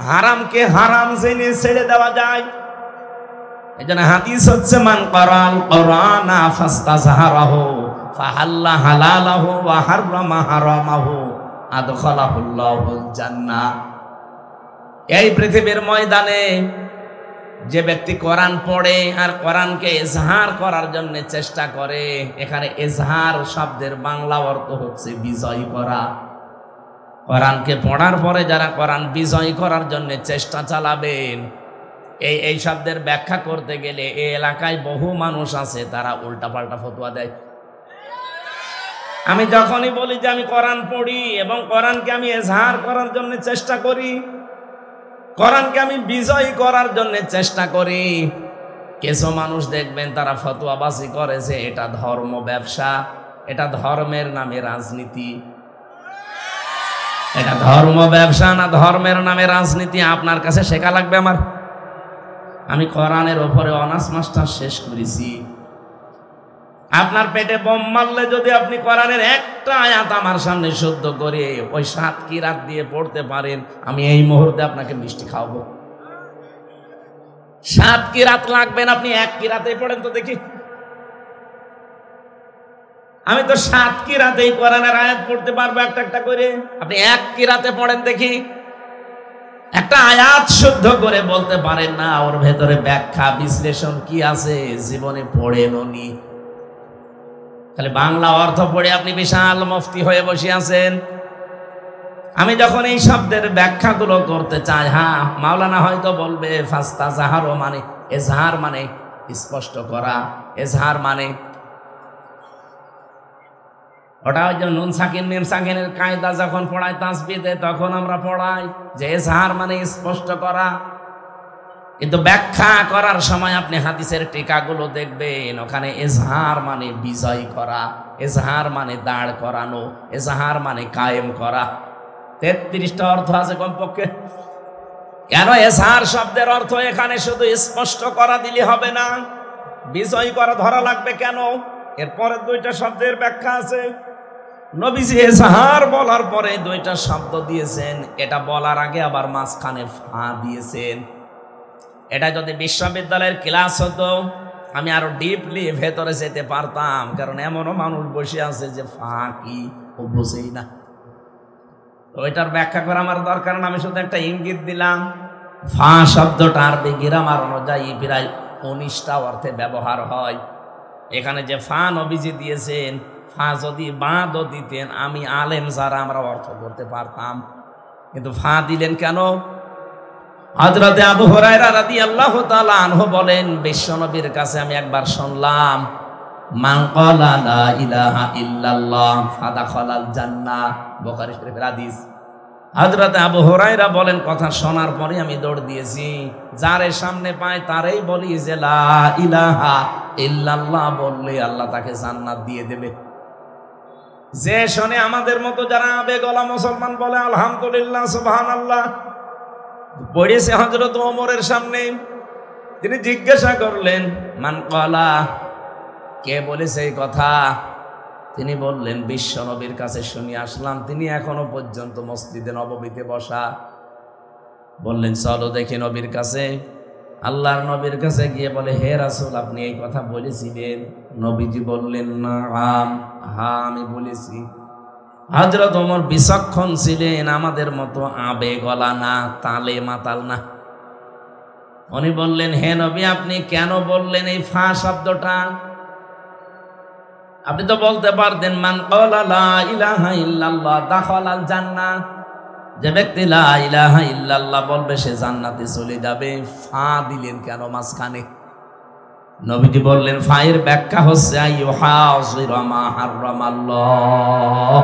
হারামকে হারাম জেনে ছেড়ে দেওয়া যায়। এই জন্য হাদিস হচ্ছে মান ক্বারাল কুরআনা ফাস্তাযহারাহু ফাহাল্লা হালালাহু ওয়া হাররামা হারামাহু আদখালাহুল্লাহুল জান্নাহ। এই পৃথিবীর ময়দানে যে ব্যক্তি কোরআন পড়ে আর কোরআনকে ইজহার করার জন্য চেষ্টা করে, এখানে ইজহার শব্দের বাংলা অর্থ হচ্ছে বিজয় করা। কোরআনকে পড়ার পরে যারা কোরআন বিজয় করার জন্য চেষ্টা চালাবেন, এই শব্দের ব্যাখ্যা করতে গেলে এই এলাকায় বহু মানুষ আছে, তারা উল্টাপাল্টা ফতোয়া দেয়। আমি যখনই বলি যে আমি কোরআন পড়ি এবং কোরআনকে আমি ইজহার করার জন্য চেষ্টা করি, কোরআনকে আমি বিজয় করার জন্য চেষ্টা করি, কিছু মানুষ দেখবেন তারা ফতোয়াবাজি করেছে এটা ধর্ম ব্যবসা, এটা ধর্মের নামে রাজনীতি। এটা ধর্ম ব্যবসা না ধর্মের নামে রাজনীতি আপনার কাছে শেখা লাগবে আমার। আমি কোরআনের ওপরে অনার্স মাস্টার শেষ করেছি। আপনার পেটে বোম মারলে যদি আপনি কোরআনের একটা আয়াত আমার সামনে শুদ্ধ করে ওই 7 কিরাত দিয়ে পড়তে পারেন, আমি এই মুহূর্তে আপনাকে মিষ্টি খাওয়াবো। 7 কিরাত লাগবেন, আপনি 1 কিরাতেই পড়েন তো দেখি। আমি তো 7 কিরাতেই কোরআনের আয়াত পড়তে পারবো একটা একটা করে, আপনি 1 কিরাতে পড়েন দেখি। একটা আয়াত শুদ্ধ করে বলতে পারেন না, ওর ভেতরে ব্যাখ্যা বিশ্লেষণ কি আছে জীবনে পড়েননি। খালি বাংলা অর্থ পড়ে আপনি বিশাল মুফতি হয়ে বসে আছেন। আমি যখন এই শব্দের ব্যাখ্যাগুলো করতে চাই, হ্যাঁ মাওলানা হয়তো বলবে ফাস্তাযহারু মানে ইজহার মানে স্পষ্ট করা, ইজহার মানে ওটা ওই যে নুন সাকিন মিম সাকিনের কায়দা যখন পড়ায় তাসবিদে, তখন আমরা পড়াই যে ইজহার মানে স্পষ্ট করা। কিন্তু ব্যাখ্যা করার সময় আপনি হাদিসের টিকাগুলো দেখবেন, ওখানে ইজহার মানে বিজয় করা, ইজহার মানে দাঁড় করানো, ইজহার মানে কায়েম করা। 33টা অর্থ আছে কমপক্ষে। কেন এসার শব্দের অর্থ এখানে শুধু স্পষ্ট করা দিলে হবে না, বিজয় করা ধরা লাগবে কেন? এরপরে দুইটা শব্দের ব্যাখ্যা আছে। নবীজি এসার বলার পরে দুইটা শব্দ দিয়েছেন, এটা বলার আগে আবার মাঝখানে ফা দিয়েছেন। এটা যদি বিশ্ববিদ্যালয়ের ক্লাস হতো আমি আরো ডিপলি ভেতরে যেতে পারতাম, কারণ এমনও মানুষ বসে আছে যে ফা কি ও বুঝেই না। ওইটার ব্যাখ্যা করা আমার দরকার না, আমি শুধু একটা ইঙ্গিত দিলাম। ফা শব্দটা আরবি গ্রামার অনুযায়ী প্রায় 19টা অর্থে ব্যবহার হয়। এখানে যে ফা নবীজি দিয়েছেন, ফা যদি বাঁধও দিতেন আমি আলেম যারা আমরা অর্থ করতে পারতাম, কিন্তু ফা দিলেন কেন? হযরতে আবু হুরায়রা রাদিয়াল্লাহু তাআলা আনহু বলেন, বিশ্বনবীর কাছে আমি একবার শুনলাম, মান ক্বালা লা ইলাহা ইল্লাল্লাহ ফাদাখালাল জান্নাহ, বুখারী শরীফের হাদিস। হযরতে আবু হুরায়রা বলেন, কথা শোনার পরে আমি দৌড় দিয়েছি, যারে সামনে পায় তারই বলি যে লা ইলাহা ইল্লাল্লাহ বললে আল্লাহ তাকে জান্নাত দিয়ে দেবে। যে শুনে আমাদের মতো যারা আবেগওয়ালা মুসলমান বলে আলহামদুলিল্লাহ সুবহানাল্লাহ, পড়েছে হযরত ওমরের সামনে, তিনি জিজ্ঞাসা করলেন মান ক্বালা, কে বলেছে এই কথা? তিনি বললেন বিশ্ব নবীর কাছে শুনে আসলাম, তিনি এখনো পর্যন্ত মসজিদে নববীতে বসা। বললেন চলো দেখি নবীর কাছে। আল্লাহর নবীর কাছে গিয়ে বলে, হে রাসূল আপনি এই কথা বলেছিলেন? নবীজি বললেন নাম, হ্যাঁ আমি বলেছি। হযরত ওমর বিচক্ষণ ছিলেন, আমাদের মতো আবেগওয়ালা না, তালে মাতাল না। উনি বললেন, হে নবী আপনি কেন বললেন এই ফা শব্দটা? আপনি তো বলতে পারতেন মান ক্বালা লা ইলাহা ইল্লাল্লাহ দাখালাল জান্নাহ, যে ব্যক্তি লা ইলাহা ইল্লাল্লাহ বলবে সে জান্নাতে চলে যাবে। ফা দিলেন কেন মাঝখানে? নবীজি বললেন ফা এর ব্যাখ্যা হচ্ছে আইয়ুহাযিরা মা হারামাল্লাহ,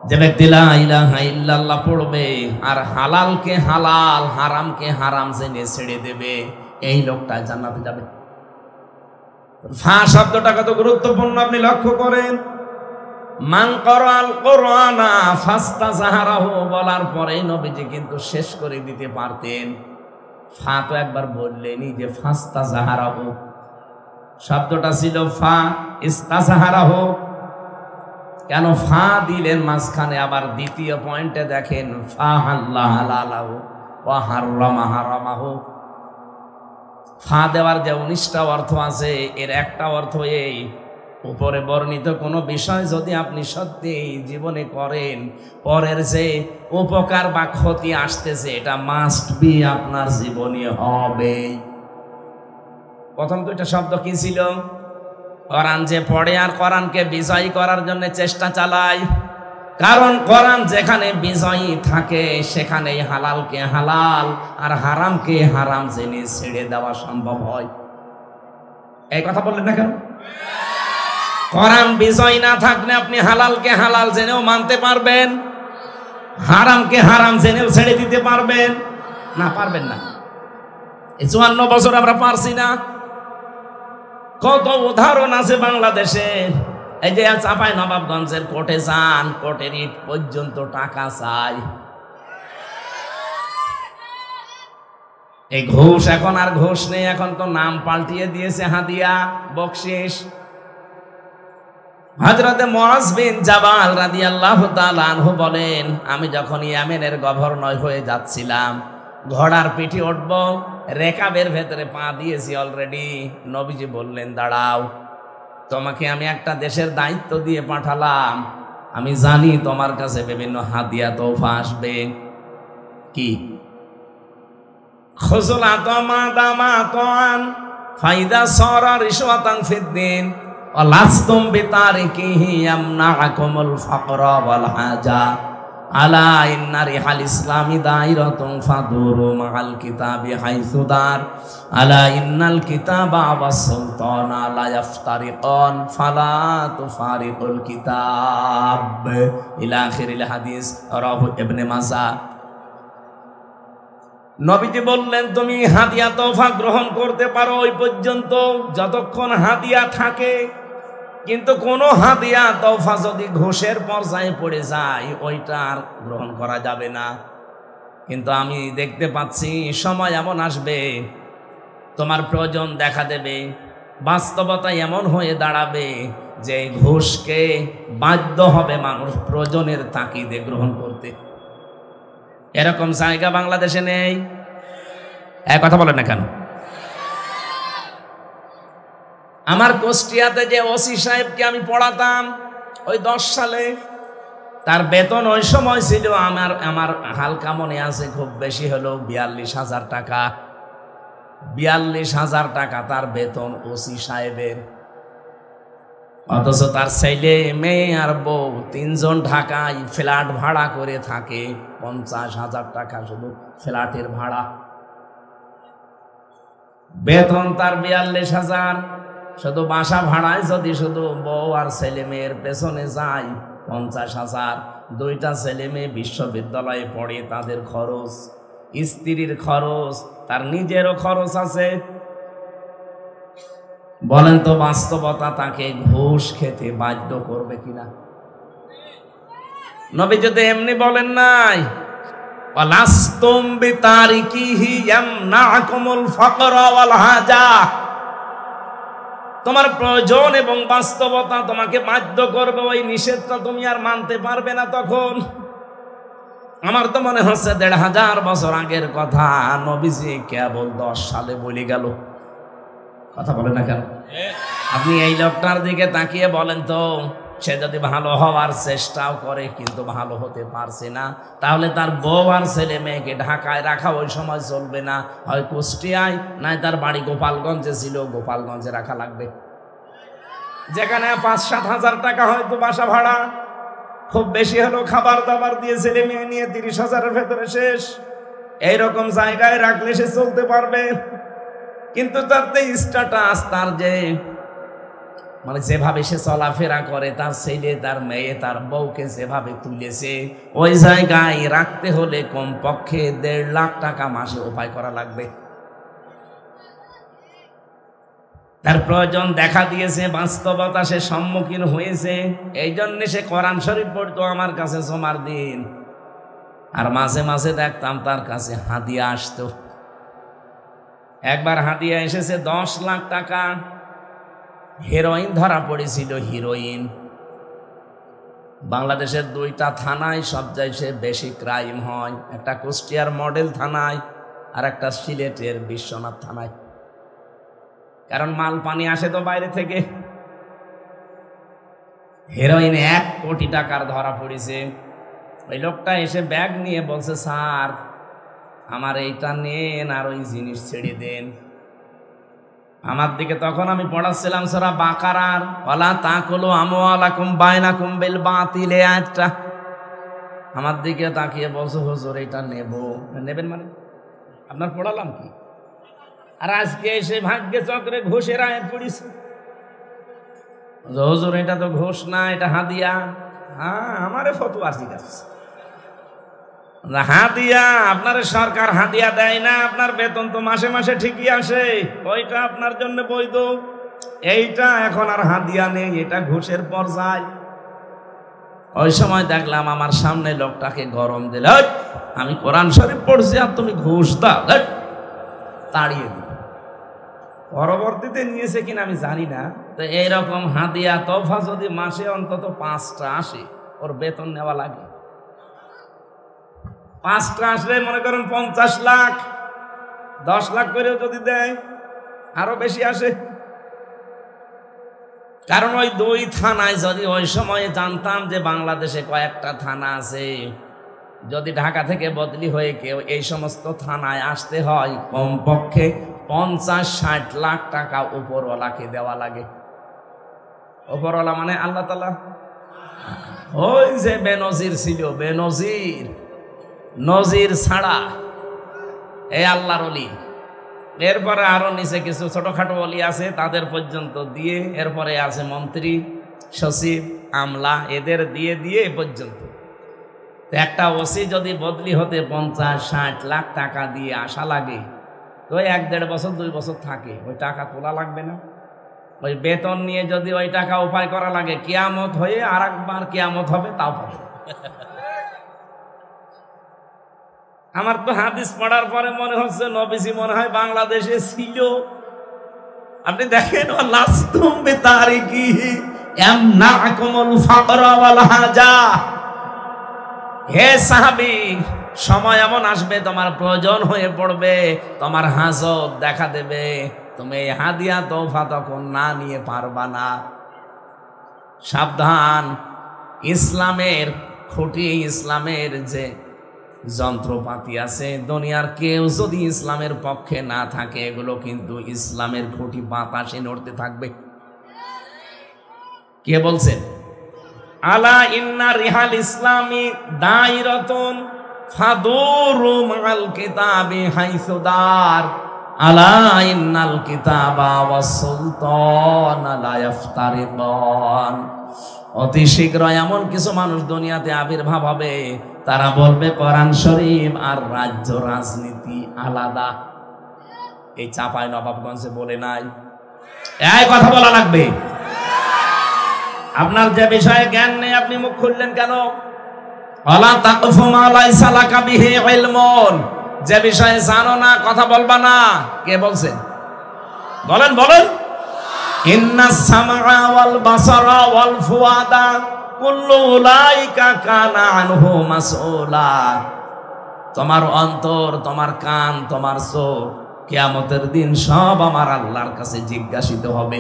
যে ব্যক্তি লা ইলাহা ইল্লাল্লাহ পড়বে আর হালালকে হালাল হারামকে হারাম জেনে ছেড়ে দেবে, এই লোকটা জান্নাতে যাবে। ফা শব্দটা কত গুরুত্বপূর্ণ আপনি লক্ষ্য করেন। মান ক্বারাল কুরআনা ফাস্তাযহারাহু বলার পরে নবীজি কিন্তু শেষ করে দিতে পারতেন। ফা তো একবার বললেনই যে ফাস্তাযহারাহু, শব্দটা ছিল ফা, ইস্তাযহারাহু কেন ফা দিলেন মাঝখানে? আবার দ্বিতীয় পয়েন্টে দেখেন ফা হাল্লা হালালাহু ওয়া হাররামা হারামাহু। ফা দেওয়ার যে 19টা অর্থ আছে, এর একটা অর্থ এই, উপরে বর্ণিত কোনো বিষয় যদি আপনি সত্যি জীবনে করেন, পরের যে উপকার বা ক্ষতি আসতেছে এটা মাস্ট বি আপনার জীবনে হবে। প্রথম দুইটা শব্দ কি ছিল? কোরআন যে পড়ে আর কোরআনকে বিজয়ী করার জন্য চেষ্টা চালায়, কারণ কোরআন যেখানে বিজয়ী থাকে সেখানেই হালালকে হালাল আর হারামকে হারাম জেনে ছেড়ে দেওয়া সম্ভব হয়। এই কথা বললেন না কেন? কোরআন বিজয় না থাকলে আপনি হালালকে হালাল জেনেও মানতে পারবেন, হারামকে হারাম জেনেও ছেড়ে দিতে পারবেন না? পারবেন না। এই 54 বছর আমরা পারছি না। কত উদাহরণ আছে বাংলাদেশে। এই যে চাঁপাই নবাবগঞ্জের কোর্টে যান, কোর্টের ইট পর্যন্ত টাকা চাই। এই ঘুষ এখন আর ঘুষ নেই, এখন তো নাম পাল্টিয়ে দিয়েছে হাদিয়া, বকশিশ। হযরতে মুআজ বিন জাবাল রাদিয়াল্লাহু তাআলা আনহু বলেন, আমি যখন ইয়েমেনের গভর্নর হয়ে যাচ্ছিলাম, ঘোড়ার পিঠে উঠব, রেকাবের ভেতরে পা দিয়েছি অলরেডি। নবীজি বললেন দাঁড়াও, তোমাকে আমি একটা দেশের দায়িত্ব দিয়ে পাঠালাম, আমি জানি তোমার কাছে বিভিন্ন হাদিয়া তোফা আসবে। কি? খুজলাতুম মাদামাতান ফাইদা সারা রিশওয়াতান ফিদ্দিন ওয়া লাস্তুম বিতারিকিহি ইয়ামনাকুমুল ফাকরা ওয়াল হাজা আলা ইন্না রিহাল ইসলামি দাইরাতুন ফাদুরু মাআল কিতাবি হাইসু দার আলা ইন্নাল কিতাবা ওয়াস সুলতানা লা ইফতারিকান ফালা তুফারিকুল কিতাব ইলা আখিরিল হাদিস রাহু ইবনে মাজাহ। নবীজি বললেন তুমি হাদিয়া তোফা গ্রহণ করতে পারো ওই পর্যন্ত যতক্ষণ হাদিয়া থাকে, কিন্তু কোনো হাদিয়া তোফা যদি ঘোষের পর্যায়ে পড়ে যায় ওইটা আর গ্রহণ করা যাবে না। কিন্তু আমি দেখতে পাচ্ছি সময় এমন আসবে, তোমার প্রয়োজন দেখা দেবে, বাস্তবতা এমন হয়ে দাঁড়াবে যে ঘুষকে বাধ্য হবে মানুষ প্রয়োজনের তাকিদে গ্রহণ করতে। এরকম জায়গা বাংলাদেশে নেই। এক কথা বলেন না কেন? আমার কুষ্টিয়াতে যে ওসি সাহেবকে আমি পড়াতাম ওই 10 সালে, তার বেতন ওই সময় ছিল আমার হালকা মনে আছে খুব বেশি হলো 42,000 টাকা। 42,000 টাকা তার বেতন ওসি সাহেবের। অথচ তার ছেলে মেয়ে আর বউ 3 জন ঢাকায় ফ্ল্যাট ভাড়া করে থাকে। 50,000 টাকা শুধু ফ্ল্যাটের ভাড়া। বেতন তার 42,000, শুধু বাসা ভাড়ায় যদি শুধু বউ আর ছেলে মেয়ের পেছনে যায় 50,000। 2টা ছেলে মেয়ে বিশ্ববিদ্যালয়ে পড়ে, তাদের খরচ, স্ত্রীর খরচ, তার নিজেরও খরচ আছে। বলেন তো বাস্তবতা তাকে ঘুষ খেতে বাধ্য করবে কিনা? নবী যদি এমনি বলেন নাই, ওয়ালাস্তুম বিতারিকিহি ইয়ামনাকুমুল ফাকর ওয়াল হাজা, তোমার প্রয়োজন এবং বাস্তবতা তোমাকে বাধ্য করবে, ওই নিষেধটা তুমি আর মানতে পারবে না। তখন আমার তো মনে হচ্ছে 1500 বছর আগের কথা নবীজি কেবল 10 সালে বলে গেল। কথা বলে না কেন? আপনি এই লোকটার দিকে তাকিয়ে বলেন তো, সে যদি ভালো হওয়ার চেষ্টাও করে কিন্তু ভালো হতে পারছে না, তাহলে তার বউ আর ছেলে মেয়েকে ঢাকায় রাখা ওই সময় চলবে না, হয় কুষ্টিয়ায়, নাই তার বাড়ি গোপালগঞ্জে ছিল, গোপালগঞ্জে রাখা লাগবে, যেখানে 5-7 হাজার টাকা হয়তো বাসা ভাড়া, খুব বেশি হলো খাবার দাবার দিয়ে ছেলে মেয়ে নিয়ে 30,000-এর ভেতরে শেষ। এইরকম জায়গায় রাখলে সে চলতে পারবে। কিন্তু তার যে স্ট্যাটাস, তার যে মানে যেভাবে সে চলাফেরা করে, তার ছেলে তার মেয়ে তার বউকে যেভাবে তুলেছে, ওই জায়গায় রাখতে হলে কমপক্ষে 1.5 লাখ টাকা মাসে উপায় করা লাগবে। তার প্রয়োজন দেখা দিয়েছে, বাস্তবতা সে সম্মুখীন হয়েছে। এই জন্য সে কোরআন শরীফ পড়তো আমার কাছে জমার দিন, আর মাঝে মাঝে দেখতাম তার কাছে হাদিয়া আসতো। একবার হাদিয়া এসেছে 10 লাখ টাকা। হেরোইন ধরা পড়েছিল, হিরোইন। বাংলাদেশের 2টা থানায় সবচেয়ে বেশি ক্রাইম হয়, একটা কুষ্টিয়ার মডেল থানায় আর একটা সিলেটের বিশ্বনাথ থানায়। কারণ মাল পানি আসে তো বাইরে থেকে। হেরোইন 1 কোটি টাকার ধরা পড়েছে। ওই লোকটা এসে ব্যাগ নিয়ে বলছে, স্যার আমার এইটা নেন আর ওই জিনিস ছেড়ে দেন। আমার দিকে তখন আমি পড়াচ্ছিলাম সূরা বাকারার ওয়ালা তাকুলু আমওয়ালাকুম বাইনাকুম বিল বাতিল, আয়াতটা। আমার দিকে তাকিয়ে বলছে, হুজুর এটা নেবেন মানে আপনার পড়ালাম কি? আর আজকে এসে ভাগ্যে চক্রে ঘুষের আয়াত পড়িছে। হুজুর এটা তো ঘুষ না, এটা হাদিয়া। হ্যাঁ, আমারে ফতোয়া জিজ্ঞাসা, হাদিয়া আপনার সরকার হাদিয়া দেয় না, আপনার বেতন তো মাসে মাসে ঠিকই আসে, ওইটা আপনার জন্য বৈধ। এইটা এখন আর হাদিয়া নেই, এটা ঘুষের পর্যায়। ওই সময় দেখলাম আমার সামনে লোকটাকে গরম দিল, আমি কোরআন শরীফ পড়ছি আর তুমি ঘুষ দাও, তাড়িয়ে দিল। পরবর্তীতে নিয়েছে কিনা আমি জানি না। তো এইরকম হাদিয়া তোফা যদি মাসে অন্তত 5টা আসে, ওর বেতন নেওয়া লাগে। 5টা আসলে মনে করেন 50 লাখ, 10 লাখ করেও যদি দেয় আরো বেশি আসে। কারণ ওই 2 থানায় যদি ওই সময়ে জানতাম যে বাংলাদেশে কয়েকটা থানা আছে, যদি ঢাকা থেকে বদলি হয়ে কেউ এই সমস্ত থানায় আসতে হয় কমপক্ষে 50-60 লাখ টাকা উপরওয়ালাকে দেওয়া লাগে। উপরওয়ালা মানে আল্লাহ তাআলা। ওই যে বেনজির ছিল, বেনজির, নজির ছাড়া এই আল্লাহর ওলি, এরপরে আরো নিচে কিছু ছোটখাটো ওলি আছে, তাদের পর্যন্ত দিয়ে, এরপরে আছে মন্ত্রী, সচিব, আমলা, এদের দিয়ে দিয়ে এ পর্যন্ত। একটা ওসি যদি বদলি হতে 50-60 লাখ টাকা দিয়ে আসা লাগে, তো 1-1.5 বছর 2 বছর থাকে, ওই টাকা তোলা লাগবে না? ওই বেতন নিয়ে যদি ওই টাকা উপায় করা লাগে, কিয়ামত হয়ে আরেকবার কিয়ামত হবে, তাও পাবে। আমার তো হাদিস পড়ার পরে মনে হচ্ছে নবীজি মনে হয় বাংলাদেশে ছিল। আপনি দেখেন লাস্তুম বিতারিকি ইয়ামনাকুমুল ফাকরা ওয়াল হাজা। হে সাহাবী, সময় এমন আসবে তোমার প্রয়োজন হয়ে পড়বে, তোমার হাজত দেখা দেবে, তুমি হাদিয়া তোফা তখন না নিয়ে পারবা না। সাবধান, ইসলামের খুঁটি, ইসলামের যে যন্ত্রপাতি আছে, দুনিয়ার কেউ যদি ইসলামের পক্ষে না থাকে, এগুলো কিন্তু ইসলামের খুঁটি বাতাসে নড়তে থাকবে। কে বলছেন? আলা ইন্না রিহাল ইসলামি দাইরাতুন ফাদুরু মাল কিতাবি হাইসু দার। আলা ইন্নাল কিতাবা ওয়াস সুলতান লা ইফতারিকান। অতি শীঘ্র এমন কিছু মানুষ দুনিয়াতে আবির্ভাব হবে, তারা বলবে কোরআন শরীফ আর রাজ্য রাজনীতি আলাদা। এই চাপাই নবাবগঞ্জে বলে নাই, এই কথা বলা লাগবে। আপনার যে বিষয়ে জ্ঞান নেই আপনি মুখ খুললেন কেন? ওয়ালা তাকফু মা লাইসা লাকা বিহি ইলমুন। যে বিষয়ে জানো না কথা বলবা না। কে বলছেন? বলেন বলেন। ইন্নাস সামআ ওয়াল বাসারা ওয়াল ফুআদা কুল্লু উলাইকা কানা আনহু মাসউলা। তোমার অন্তর, তোমার কান, তোমার চোখ কিয়ামতের দিন সব আমার আল্লাহর কাছে জিজ্ঞাসিত হবে।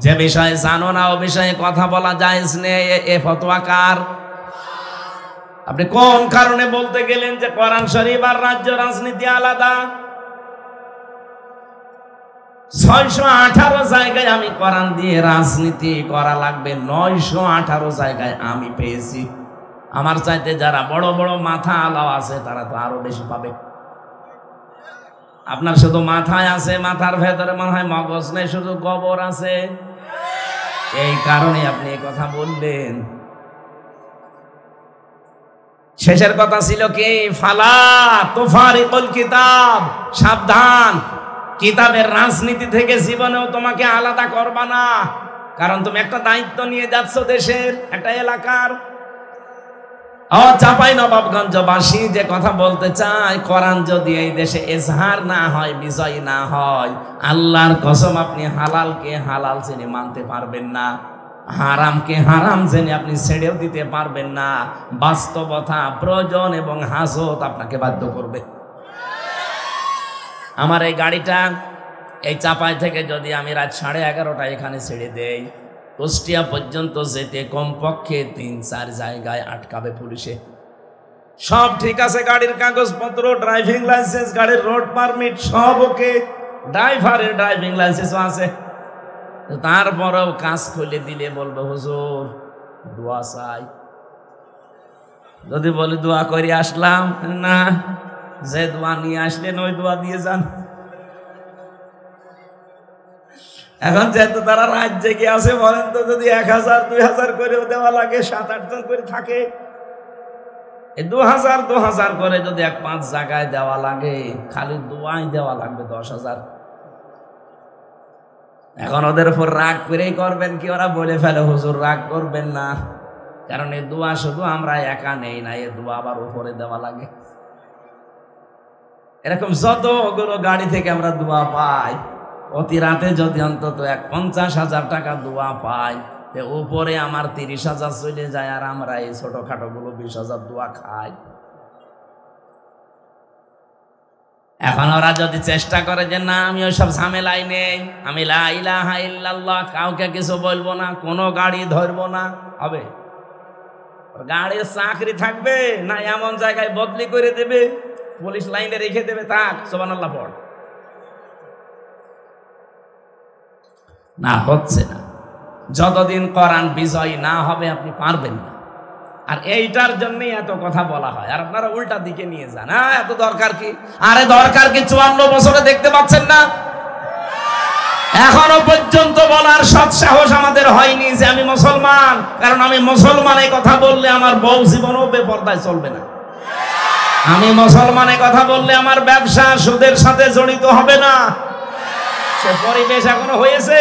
যে বিষয়ে জানো না ও বিষয়ে কথা বলা জায়েজ নেই। এ ফতোয়া কার? আপনি কোন কারণে বলতে গেলেন যে কোরআন শরীফ আর রাজ্য রাজনীতি আলাদা? 618 জায়গায় আমি কোরআন দিয়ে রাজনীতি করা লাগবে, 918 জায়গায় আমি পেয়েছি। আমার চাইতে যারা বড় বড় মাথা আলাও আছে তারা তো আরো বেশি পাবে। আপনার শুধু মাথায় আছে, মাথার ভেতরে মনে হয় মগজ নেই, শুধু গোবর আছে। এই কারণে আপনি এই কথা বললেন। শেষের কথা ছিল কি? ফালা তুফারিকুল কিতাব। সাবধান, কিতাবের রাজনীতি থেকে জীবনেও তোমাকে আলাদা করবা না। কারণ তুমি একটা দায়িত্ব নিয়ে যাচ্ছ দেশের, একটা এলাকার। চাপাই নবাবগঞ্জবাসী যে কথা বলতে চায়, কোরআন যদি এই দেশে এজহার না হয়, বিজয় না হয়, আল্লাহর কসম আপনি হালালকে হালাল জেনে মানতে পারবেন না, হারামকে হারাম জেনে আপনি ছেড়েও দিতে পারবেন না। বাস্তবতা, প্রয়োজন এবং হাজত আপনাকে বাধ্য করবে। আমার এই গাড়িটা এই চাপাই থেকে যদি আমি রাত 11:30টায় এখানে ছেড়ে দেই, কুষ্টিয়া পর্যন্ত যেতে কমপক্ষে 3-4 জায়গায় আটকাবে পুলিশে। সব ঠিক আছে, গাড়ির কাগজপত্র, ড্রাইভিং লাইসেন্স, গাড়ির রোড পারমিট সব ওকে, ড্রাইভারের ড্রাইভিং লাইসেন্সও আছে। তারপরেও কাজ খুলে দিলে বলবে হুজুর দোয়া চাই। যদি বলি দোয়া করে আসলাম, না, যে দোয়া নিয়ে আসলেন ওই দোয়া দিয়ে যান। এখন যেহেতু তারা রাত জেগে আছে, বলেন তো যদি 1000-2000 করেও দেওয়া লাগে, 7-8 জন করে থাকে, এই 2000 করে যদি 1-5 জায়গায় দেওয়া লাগে, খালি দোয়াই দেওয়া লাগবে 10,000। এখন ওদের উপর রাগ করেই করবেন কি? ওরা বলে ফেলে হুজুর রাগ করবেন না, কারণ এই দোয়া শুধু আমরা একা নেই না, এই দোয়া আবার উপরে দেওয়া লাগে। এরকম যতগুলো গাড়ি থেকে আমরা দোয়া পাই, অতি রাতে যদি অন্তত 50,000 টাকা দোয়া পাই, উপরে আমার 30,000 চলে যায়, আর আমরা এই ছোটখাটো গুলো 20,000 দোয়া খাই। এখন ওরা যদি চেষ্টা করে যে না আমি ওইসব ঝামেলাই নেই, আমি লা ইলাহা ইল্লাল্লাহ, কাউকে কিছু বলবো না, কোনো গাড়ি ধরবো না, হবে? গাড়ির চাকরি থাকবে না এমন জায়গায় বদলি করে দেবে, পুলিশ লাইনে রেখে দেবে, থাক সুবহানাল্লাহ পড়। না, হচ্ছে না। যতদিন কোরআন বিজয় না হবে আপনি পারবেন না। আর এইটার জন্যই এত কথা বলা হয়, আর আপনারা উল্টা দিকে নিয়ে যান। এত দরকার কি? আরে দরকার কি? 54 বছরে দেখতে পাচ্ছেন না? এখনো পর্যন্ত বলার সৎ সাহস আমাদের হয়নি যে আমি মুসলমান, কারণ আমি মুসলমান এই কথা বললে আমার বউ জীবনও বেপরদায় চলবে না। আমি মুসলমান এই কথা বললে আমার ব্যবসা সুদের সাথে জড়িত হবে না। সে পরিবেশ এখনো হয়েছে।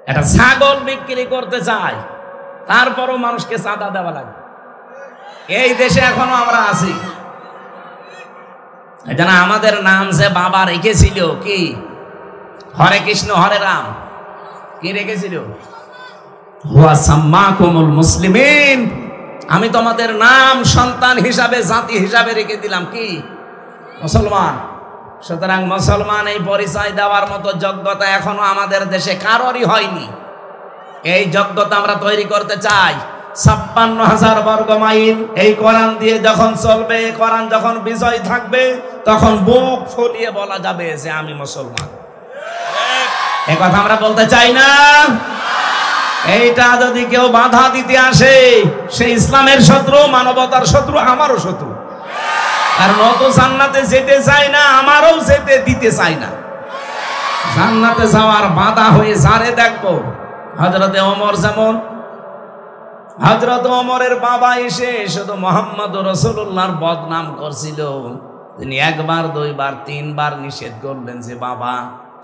একটা ছাগল বিক্রি করতে চাই, তারপরও মানুষকে চাঁদা দেওয়া লাগে। এই দেশে এখনো আমরা আছি। এটা না আমাদের নাম যে বাবা রেখেছিল কি, হরে কৃষ্ণ হরে রাম, কি রেখেছিল? হুয়া সাম্মাকুমুল মুসলিমিন, আমি তোমাদের নাম সন্তান হিসাবে জাতি হিসাবে রেখে দিলাম কি, মুসলমান। সুতরাং মুসলমান এই পরিচয় দেওয়ার মতো যোগ্যতা এখনো আমাদের দেশে কারোরই হয়নি। এই যোগ্যতা আমরা তৈরি করতে চাই। ৫৬,০০০ বর্গ মাইল এই কোরআন দিয়ে যখন চলবে, কোরআন যখন বিজয় থাকবে, তখন বুক ফুলিয়ে বলা যাবে যে আমি মুসলমান। এই কথা আমরা বলতে চাই না। এইটা যদি কেউ বাধা দিতে আসে, সে ইসলামের শত্রু, মানবতার শত্রু, আমারও শত্রু। আর নত জান্নাতে যেতে চাই না, আমারও যেতে দিতে চাই না। জান্নাতে যাওয়ার বাধা হয়ে যারে দেখবো, হযরতে ওমর যেমন, হযরত ওমরের বাবা এসে শুধু মুহাম্মদ রাসূলুল্লাহর বদনাম করছিল, তিনি একবার দুইবার তিনবার নিষেধ করলেন যে বাবা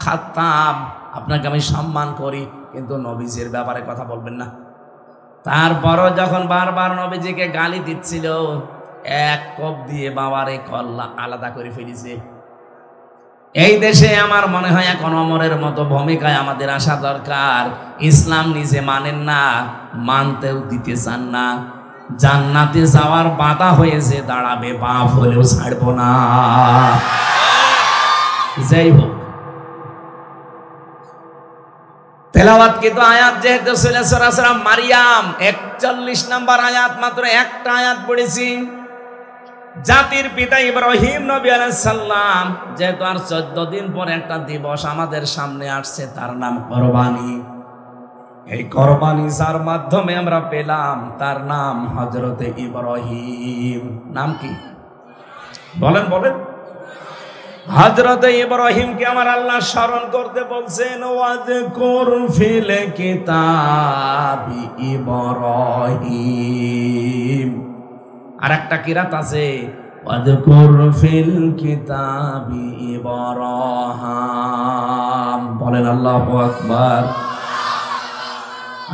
খাত্তাব, আপনাকে আমি সম্মান করি, কিন্তু নবীজির ব্যাপারে কথা বলবেন না। তারপরও যখন বারবার নবীজিকে গালি দিচ্ছিল, এক কোপ দিয়ে বাবার এই কল্লা আলাদা করে ফেলেছে। এই দেশে আমার মনে হয় এখন ওমরের মতো ভূমিকায় আমাদের আসা দরকার। ইসলাম নিজে মানেন না, মানতেও দিতে চান না, জান্নাতে যাওয়ার বাধা হয়েছে দাঁড়াবে, বাপ হলেও ছাড়বো না। যাই হোক, তেলাওয়াত কিন্তু আয়াত যেহেতু সূরা সূরা মারিয়াম ৪১ নম্বর আয়াত, মাত্র একটা আয়াত পড়েছি। জাতির পিতা ইব্রাহিম নবী আলাইহিস সালাম, যেহেতু আর ১৪ দিন পরে একটা দিবস আমাদের সামনে আসছে, তার নাম কোরবানি। এই কোরবানি যার মাধ্যমে আমরা পেলাম, তার নাম হযরতে ইব্রাহিম। নাম কি বলেন বলেন? হযরতে ইব্রাহিমকে আমার আল্লাহ স্মরণ করতে বলছেন, ওয়াযকুর ফিল কিতাবি ইব্রাহিম। আর একটা কিরাত আছে, ওয়াযকুর ফিল কিতাবি ইব্রাহিম। বলেন আল্লাহু আকবার।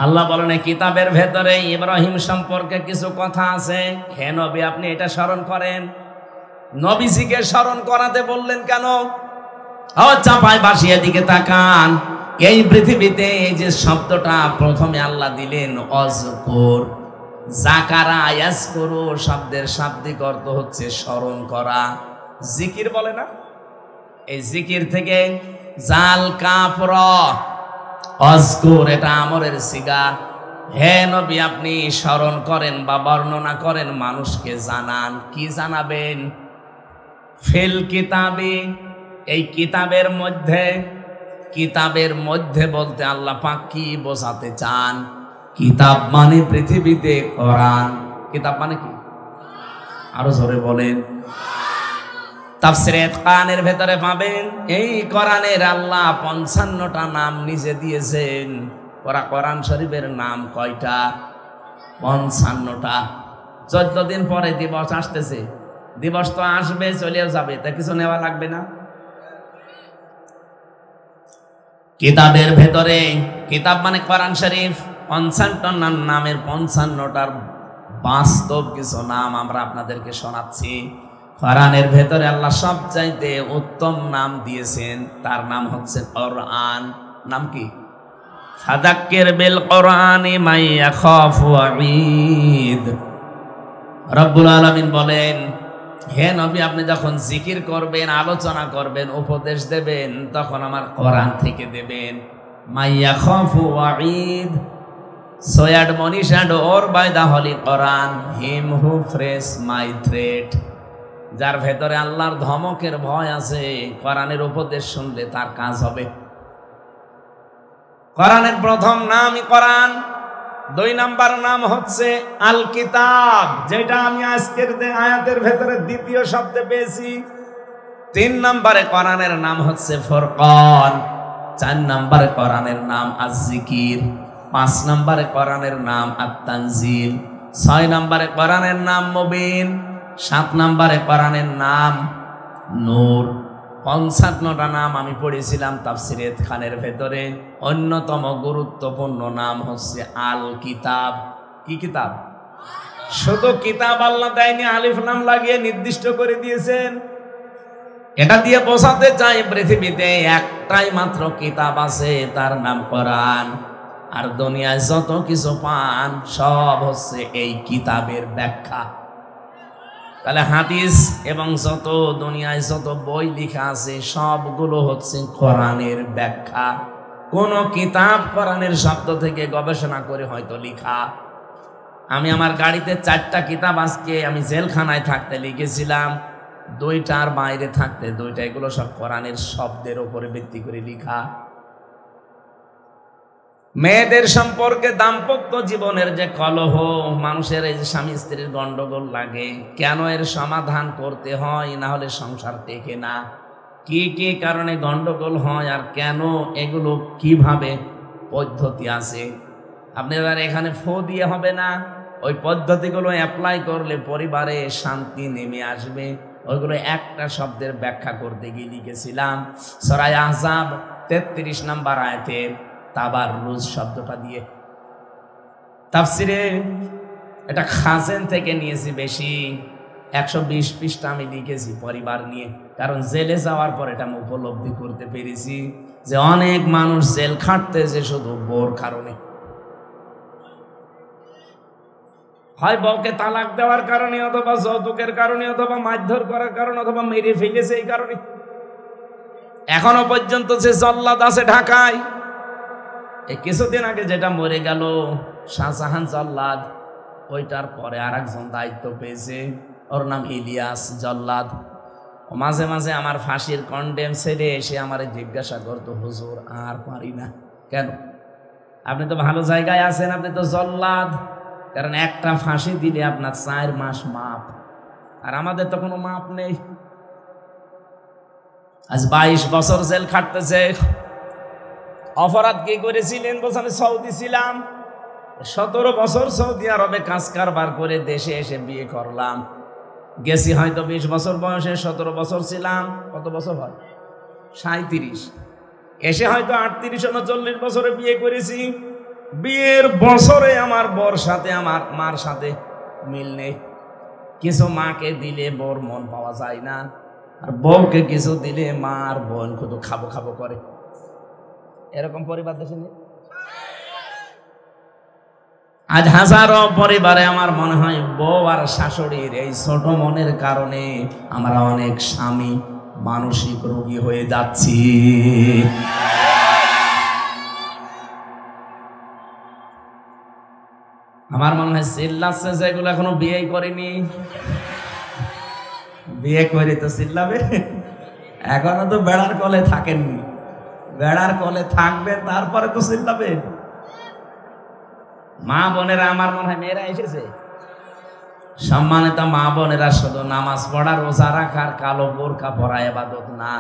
আল্লাহ বলেন এই কিতাবের ভেতরে ইব্রাহিম সম্পর্কে কিছু কথা আছে। হে নবী, আপনি এটা স্মরণ করেন। নবীজিকে স্মরণ করাতে বললেন কেন? ও চাপায় বাসিয়ে দিকে তাকান। এই পৃথিবীতে এই যে শব্দটা প্রথমে আল্লাহ দিলেন অযকুর, যাকারা ইয়াজকুরু শব্দের শাব্দিক অর্থ হচ্ছে স্মরণ করা, জিকির বলে না? এই জিকির থেকে জাল কাফ র অযকুর, এটা আমরের সিগা। হে নবী, আপনি স্মরণ করেন বা বর্ণনা করেন, মানুষকে জানান। কি জানাবেন? ফিল কিতাবি, এই কিতাবের মধ্যে। কিতাবের মধ্যে বলতে আল্লাহ পাক কি বোঝাতে চান? কিতাব মানে পৃথিবীতে কোরআন। কিতাব মানে কি? আরো জোরে বলেন। তাফসীরে ইতকানের ভেতরে পাবেন, এই কোরআনের আল্লাহ ৫৫টা নাম নিজে দিয়েছেন। কোরআন শরীফের নাম কয়টা? ৫৫টা। ১৪ দিন পরে দিবস আসতেছে। দিবস তো আসবে, চলেও যাবে, তা কিছু নেওয়া লাগবে না? কিতাবের ভেতরে, কিতাব মানে কোরআন শরীফ, ৫৫টা নামের ৫৫টার বাস্তব কিছু নাম আমরা আপনাদেরকে শোনাচ্ছি। কোরআনের ভেতরে আল্লাহ সবচাইতে উত্তম নাম দিয়েছেন, তার নাম হচ্ছে কোরআন। নাম কি? ফাযাক্কির বিল কোরআনি মান ইয়াখাফু ওয়াঈদ। রব্বুল আলামিন বলেন, হে নবী, আপনি যখন জিকির করবেন, আলোচনা করবেন, উপদেশ দেবেন, তখন আমার কোরআন থেকে দেবেন। মান ইয়াখাফু ওয়াঈদ, so admonition or by the holy Quran him who fears my threat। যার ভেতরে আল্লাহর ধমকের ভয় আছে, কোরআনের উপদেশ শুনলে তার কাজ হবে। কোরআনের প্রথম নামই কোরআন। ২ নাম্বার নাম হচ্ছে আল কিতাব, যেটা আমি আজকের আয়াতের ভেতরে দ্বিতীয় শব্দে পেয়েছি। ৩ নম্বরে কোরআনের নাম হচ্ছে ফুরকান। ৪ নম্বরে কোরআনের নাম আজ-জিকির। ৫ নম্বরে কোরআনের নাম আত-তানজিল। ৬ নম্বরে কোরআনের নাম মুবিন। ৭ নম্বরে কোরআনের নাম নূর। ৫৫টা নাম আমি পড়েছিলাম তাফসীরে খানের ভেতরে। অন্যতম গুরুত্বপূর্ণ নাম হচ্ছে আল কিতাব। কি কিতাব? শুধু কিতাব আল্লাহ দেয়নি, আলিফ লাম লাগিয়ে নির্দিষ্ট করে দিয়েছেন। এটা দিয়ে বোঝাতে চাই পৃথিবীতে একটাই মাত্র কিতাব আছে, তার নাম কোরআন। আর দুনিয়ায় যত কিছু পান সব হচ্ছে এই কিতাবের ব্যাখ্যা। তাহলে হাদিস এবং যত দুনিয়ায় যত বই লেখা আছে সবগুলো হচ্ছে কোরআনের ব্যাখ্যা। কোন কিতাব কোরআনের শব্দ থেকে গবেষণা করে হয়তো লেখা। আমি আমার গাড়িতে 4টা কিতাব আজকে আমি জেলখানায় থাকতে লিখেছিলাম, 2টার বাইরে থাকতে 2টা, এগুলো সব কোরআনের শব্দের উপরে ভিত্তি করে লেখা। মেয়েদের সম্পর্কে দাম্পত্য জীবনের যে কলহ, মানুষের এই যে স্বামী স্ত্রীর গন্ডগোল লাগে, কেন এর সমাধান করতে হয়, না হলে সংসার টেকে না, কি কি কারণে গন্ডগোল হয় আর কেন, এগুলো কিভাবে পদ্ধতি আছে। আপনি এবার এখানে ফো দিয়ে হবে না, ওই পদ্ধতিগুলো অ্যাপ্লাই করলে পরিবারে শান্তি নেমে আসবে। ওইগুলো একটা শব্দের ব্যাখ্যা করতে গিয়ে লিখেছিলাম সূরা আহজাব 33 নম্বর আয়াতে তাবাররুজ শব্দটা দিয়ে। তাফসিরে এটা খাজেন থেকে নিয়েছি, বেশি 120 পৃষ্ঠা আমি লিখেছি পরিবার নিয়ে। কারণ জেলে যাওয়ার পর এটা আমি উপলব্ধি করতে পেরেছি যে অনেক মানুষ জেল খাটতেছে শুধু বোর কারণে। হয় বউকে তালাক দেওয়ার কারণে, অথবা যৌতুকের কারণে, অথবা মারধর করার কারণে, অথবা মেরে ফেলেছে এই কারণে। এখনো পর্যন্ত যে জল্লাদ আছে ঢাকায়, এই কিছুদিন আগে যেটা মরে গেল শাহজাহান জল্লাদ, ওইটার পরে আর একজন দায়িত্ব পেয়েছে, ওর নাম ইলিয়াস জল্লাদ। ও মাঝে মাঝে আমার ফাঁসির কন্ডেম ছেড়ে এসে আমার জিজ্ঞাসা করতো, হুজুর আর পারি না। কেন? আপনি তো ভালো জায়গায় আছেন, আপনি তো জল্লাদ। কারণ একটা ফাঁসি দিলে আপনার 4 মাস মাপ, আর আমাদের তো কোনো মাপ নেই। আজ 22 বছর জেল খাটতেছে। অপরাধ কি করেছিলেন? বলছে আমি সৌদি ছিলাম, 17 বছর সৌদি আরবে কাজ কারবার করে দেশে এসে বিয়ে করলাম। গেছি হয়তো 20 বছর বয়সে, 17 বছর ছিলাম, কত বছর হয়? 37। এসে হয়তো 38-39 বছরে বিয়ে করেছি। বিয়ের বছরে আমার বর সাথে আমার মার সাথে মিল নেই। কিছু মাকে দিলে বর মন পাওয়া যায় না, আর বউকে কিছু দিলে মার বোন শুধু খাবো খাবো করে। এরকম পরিবার দেশে নেই। আজ হাজারো পরিবারে আমার মনে হয় বউ আর শাশুড়ির এই ছোট মনের কারণে আমরা অনেক স্বামী মানসিক রোগী হয়ে যাচ্ছি। আমার মনে হয় চিল্লাচ্ছে যেগুলো এখনো বিয়ে করেনি, বিয়ে করে তো চিল্লাবে। এখনো তো বেড়ার কলে থাকেননি, বেড়ার কলে থাকবে তারপরে তো চিল্লাবে। মা বোনেরা, আমার মনে হয় মেয়েরা এসেছে, সম্মানিত মা বোনেরা, শুধু নামাজ পড়া, রোজা রাখার, কালো বোরকা পরা ইবাদত না।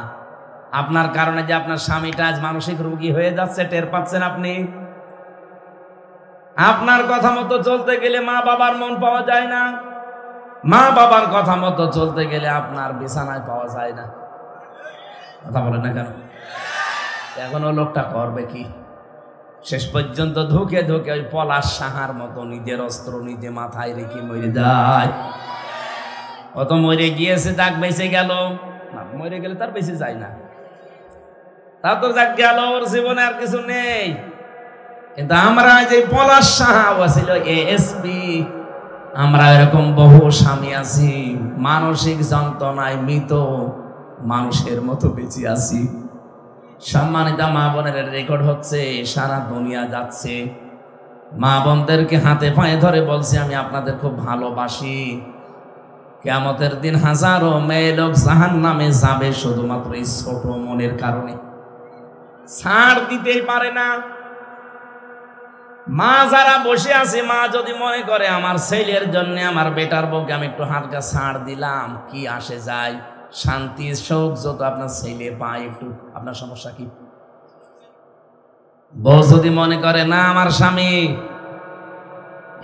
আপনার কারণে যে আপনার স্বামীটা আজ মানসিক রোগী হয়ে যাচ্ছে, টের পাচ্ছেন আপনি? আপনার কথা মতো চলতে গেলে মা বাবার মন পাওয়া যায় না, মা বাবার কথা মতো চলতে গেলে আপনার বিছানায় পাওয়া যায় না। কথা বলেন না কেন? এখন ও লোকটা করবে কি? শেষ পর্যন্ত ধুকে ধুকে ওই পলাশ সাহার মতো নিজের অস্ত্র নিজে মাথায় রেখে মরে যায়। অত মরে গিয়েছে, যাক বেঁচে গেল। মরে গেলে তার বেঁচে যায় না, তা তো যাক গেল, ওর জীবনে আর কিছু নেই। কিন্তু আমরা যে পলাশ সাহা ছিল এএসপি, আমরা এরকম বহু স্বামী আছি, মানসিক যন্ত্রণায় মৃত মানুষের মতো বেঁচে আছি। সম্মানিত মা বোনের রেকর্ড হচ্ছে, সারা দুনিয়া যাচ্ছে। মা বোনদেরকে হাতে পায়ে ধরে বলছি, আমি আপনাদের খুব ভালোবাসি। কিয়ামতের দিন হাজারো মেয়ে লোক জাহান্নামে যাবে শুধুমাত্র এই ছোট মনের কারণে, ছাড় দিতেই পারে না। মা যারা বসে আছে, মা যদি মনে করে আমার ছেলের জন্য, আমার বেটার বউকে আমি একটু হালকা ছাড় দিলাম, কি আসে যায়, শান্তি সুখ যত আপনার ছেলে পায়, একটু আপনার সমস্যা কি? বউ যদি মনে করে না, আমার স্বামী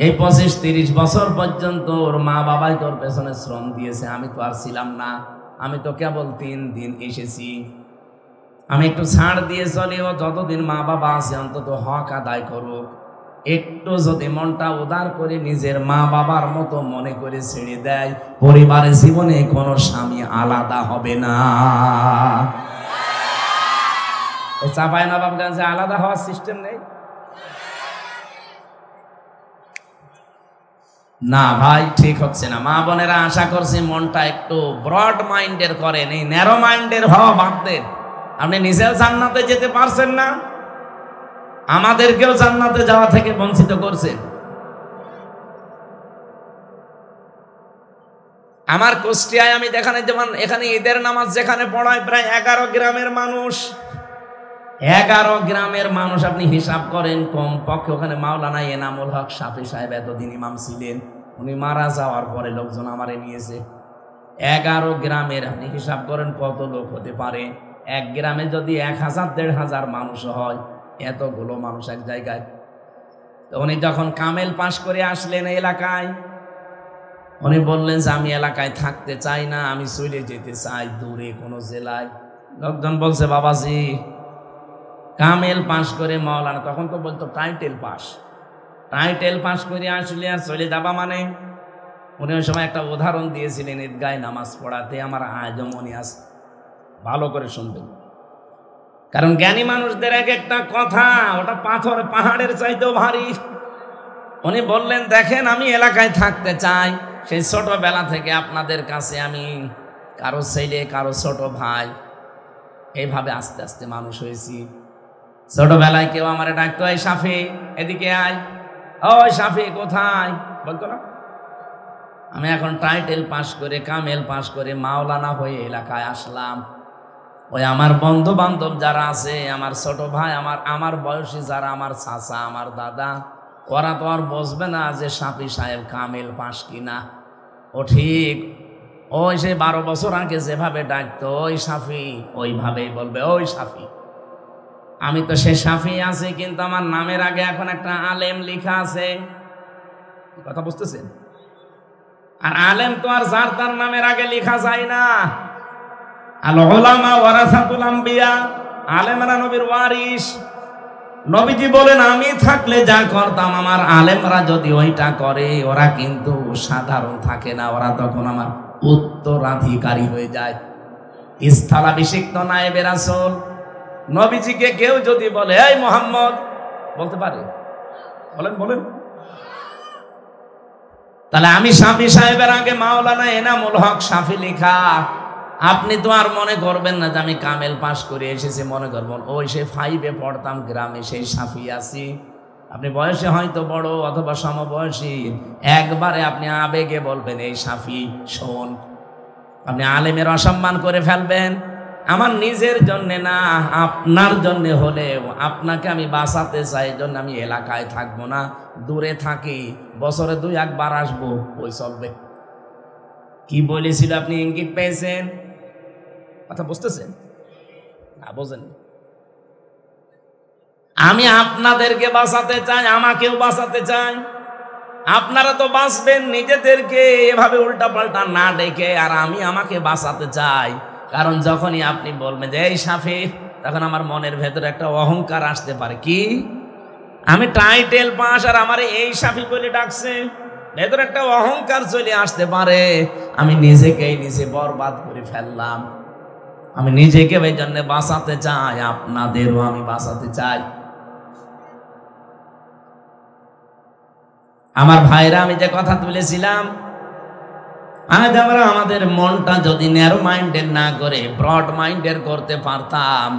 এই 25-30 বছর পর্যন্ত ওর মা বাবাই তোর পেছনে শ্রম দিয়েছে, আমি তো আর ছিলাম না, আমি তো কেবল 3 দিন এসেছি, আমি একটু ছাড় দিয়ে চলি, ও যতদিন মা বাবা আছে অন্তত হক আদায় করুক। একটু যদি মনটা উদার করে নিজের মা বাবার মতো মনে করে ছেড়ে দেয়, পরিবারের জীবনে কোনো স্বামী আলাদা হবে না। চাঁপাইনবাবগঞ্জে আলাদা হওয়ার সিস্টেম নেই না ভাই, ঠিক হচ্ছে না। মা বোনেরা, আশা করছি মনটা একটু ব্রড মাইন্ডের করেন, এই ন্যারো মাইন্ডের হওয়া বাদ দেন। আপনি নিজেও জান্নাতে যেতে পারছেন না, আমাদেরকেও জান্নাতে যাওয়া থেকে বঞ্চিত করছেন। আমার কুষ্টিয়ায় আমি দেখানে, যেমন এখানে ঈদের নামাজ যেখানে পড়ায় প্রায় 11 গ্রামের মানুষ, 11 গ্রামের মানুষ আপনি হিসাব করেন, কম পক্ষে ওখানে মাওলানা এনামুল হক শাফি সাহেব এতদিন ইমাম ছিলেন, উনি মারা যাওয়ার পরে লোকজন আমারে নিয়েছে। 11 গ্রামের আপনি হিসাব করেন কত লোক হতে পারে। এক গ্রামে যদি 1000-1500 মানুষ হয়, এতগুলো মানুষ এক জায়গায়। তো উনি যখন কামেল পাশ করে আসলেন এলাকায়, উনি বললেন যে আমি এলাকায় থাকতে চাই না, আমি চলে যেতে চাই দূরে কোনো জেলায়। লোকজন বলছে বাবাজি কামেল পাশ করে মাওলানা, তখন তো বলতো টাইটেল পাশ করে আসলে আর চলে যাবা মানে। উনি ওই সময় একটা উদাহরণ দিয়েছিলেন ঈদগায় নামাজ পড়াতে, আমার আজও মনে আছে, ভালো করে শুনবেন, কারণ জ্ঞানী মানুষদের এক একটা কথা ওটা পাথর পাহাড়ের চাইতেও ভারী। উনি বললেন দেখেন আমি এলাকায় থাকতে চাই, সেই ছোটবেলা থেকে আপনাদের কাছে আমি কারো ছেলে কারো ছোট ভাই এইভাবে আস্তে আস্তে মানুষ হয়েছি। ছোটবেলায় কেউ আমার ডাকতো এই শাফি এদিকে আয়, ওই শাফি কোথায় বলতো না। আমি এখন টাইটেল পাশ করে কামেল পাশ করে মাওলানা হয়ে এলাকায় আসলাম। ওই আমার বন্ধু বান্ধব যারা আছে, আমার ছোট ভাই, আমার বয়সী যারা, আমার চাচা, আমার দাদা, ওরা তো আর বসবে না যে শাফি সাহেব কামেল পাশ কিনা। ও ঠিক ওই সে 12 বছর আগে যেভাবে ডাকতো ওই শাফি, ওইভাবেই বলবে ওই শাফি। আমি তো সে শাফি আছি, কিন্তু আমার নামের আগে এখন একটা আলেম লেখা আছে, কথা বুঝতেছেন? আর আলেম তো আর যার তার নামের আগে লেখা যায় না। আল উলামা ওয়ারাসাতুল আম্বিয়া, আলেমরা নবীর ওয়ারিস। নবীজি বলেন আমি থাকলে যা করতাম আমার আলেমরা যদি ওইটা করে, ওরা কিন্তু সাধারণ থাকে না, ওরা তখন আমার উত্তরাধিকারী হয়ে যায়। স্থলাভিষিক্ত নায়েবে রাসূল। নবীজিকে কেউ যদি বলে এই মুহাম্মদ, বলতে পারে? বলেন। তাহলে আমি শাফি সাহেবের আগে মাওলানা এনামুল হক শাফি লেখা। আপনি তো আর মনে করবেন না যে আমি কামেল পাশ করে এসেছি, মনে করবেন ওই সে 5-এ পড়তাম গ্রামে সেই শাফি আছি। আপনি বয়সে হয়তো বড় অথবা সমবয়সী, একবারে আপনি আবেগে বলবেন এই শাফি শোন। আপনি আলেমের অসম্মান করে ফেলবেন। আমার নিজের জন্যে না, আপনার জন্যে হলেও আপনাকে আমি বাঁচাতে চাই, এই জন্য আমি এলাকায় থাকবো না, দূরে থাকি, বছরে 2-1 বার আসবো, ওই চলবে। কি বলেছিল আপনি ইঙ্গিত পেয়েছেন? কথা বুঝতেছেন না? বোঝেন? আমি আপনাদেরকে বাঁচাতে চাই, আমাকেও বাঁচাতে চাই। আপনারা তো বাঁচবেন নিজেদেরকে এভাবে উল্টা পাল্টা না ডেকে, আর আমি আমাকে বাঁচাতে চাই। কারণ যখনই আপনি বলবেন যে এই শাফি, তখন আমার মনের ভেতরে একটা অহংকার আসতে পারে, কি আমি টাইটেল পাস আর আমার এই শাফি বলে ডাকছে, ভেতরে একটা অহংকার চলে আসতে পারে। আমি নিজেকেই নিজে বরবাদ করে ফেললাম। আমি নিজেকে এই জন্য বাঁচাতে চাই, আপনাদেরও আমি বাঁচাতে চাই। আমার ভাইরা, আমি যে কথা তুলেছিলাম, আজ আমরা আমাদের মনটা যদি ন্যারো মাইন্ডের না করে ব্রড মাইন্ডের করতে পারতাম,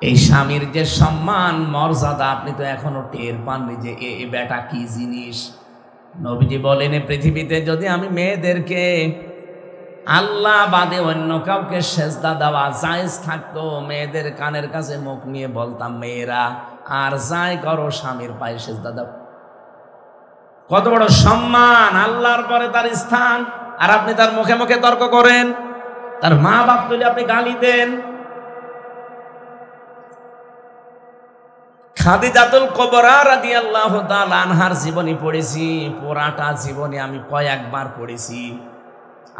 এই স্বামীর যে সম্মান মর্যাদা আপনি তো এখনো টের পাননি যে এই বেটা কি জিনিস। নবীজি বলেন পৃথিবীতে যদি আমি মেয়েদেরকে আল্লাহ বাদে অন্য কাউকে সেজদা দেওয়া জায়েজ থাকতো, মেয়েদের কানের কাছে মুখ নিয়ে বলতাম মেয়েরা আর যাই করো স্বামীর পায়ে সেজদা দাও। কত বড় সম্মান, আল্লাহর পরে তার স্থান। আর আপনি তার মুখে মুখে তর্ক করেন, তার মা বাপ তুলে আপনি গালি দেন। খাদিজাতুল কুবরা রাদিয়াল্লাহু তাআলা আনহার জীবনী পড়েছি, পুরাটা জীবনী আমি কয়েকবার পড়েছি।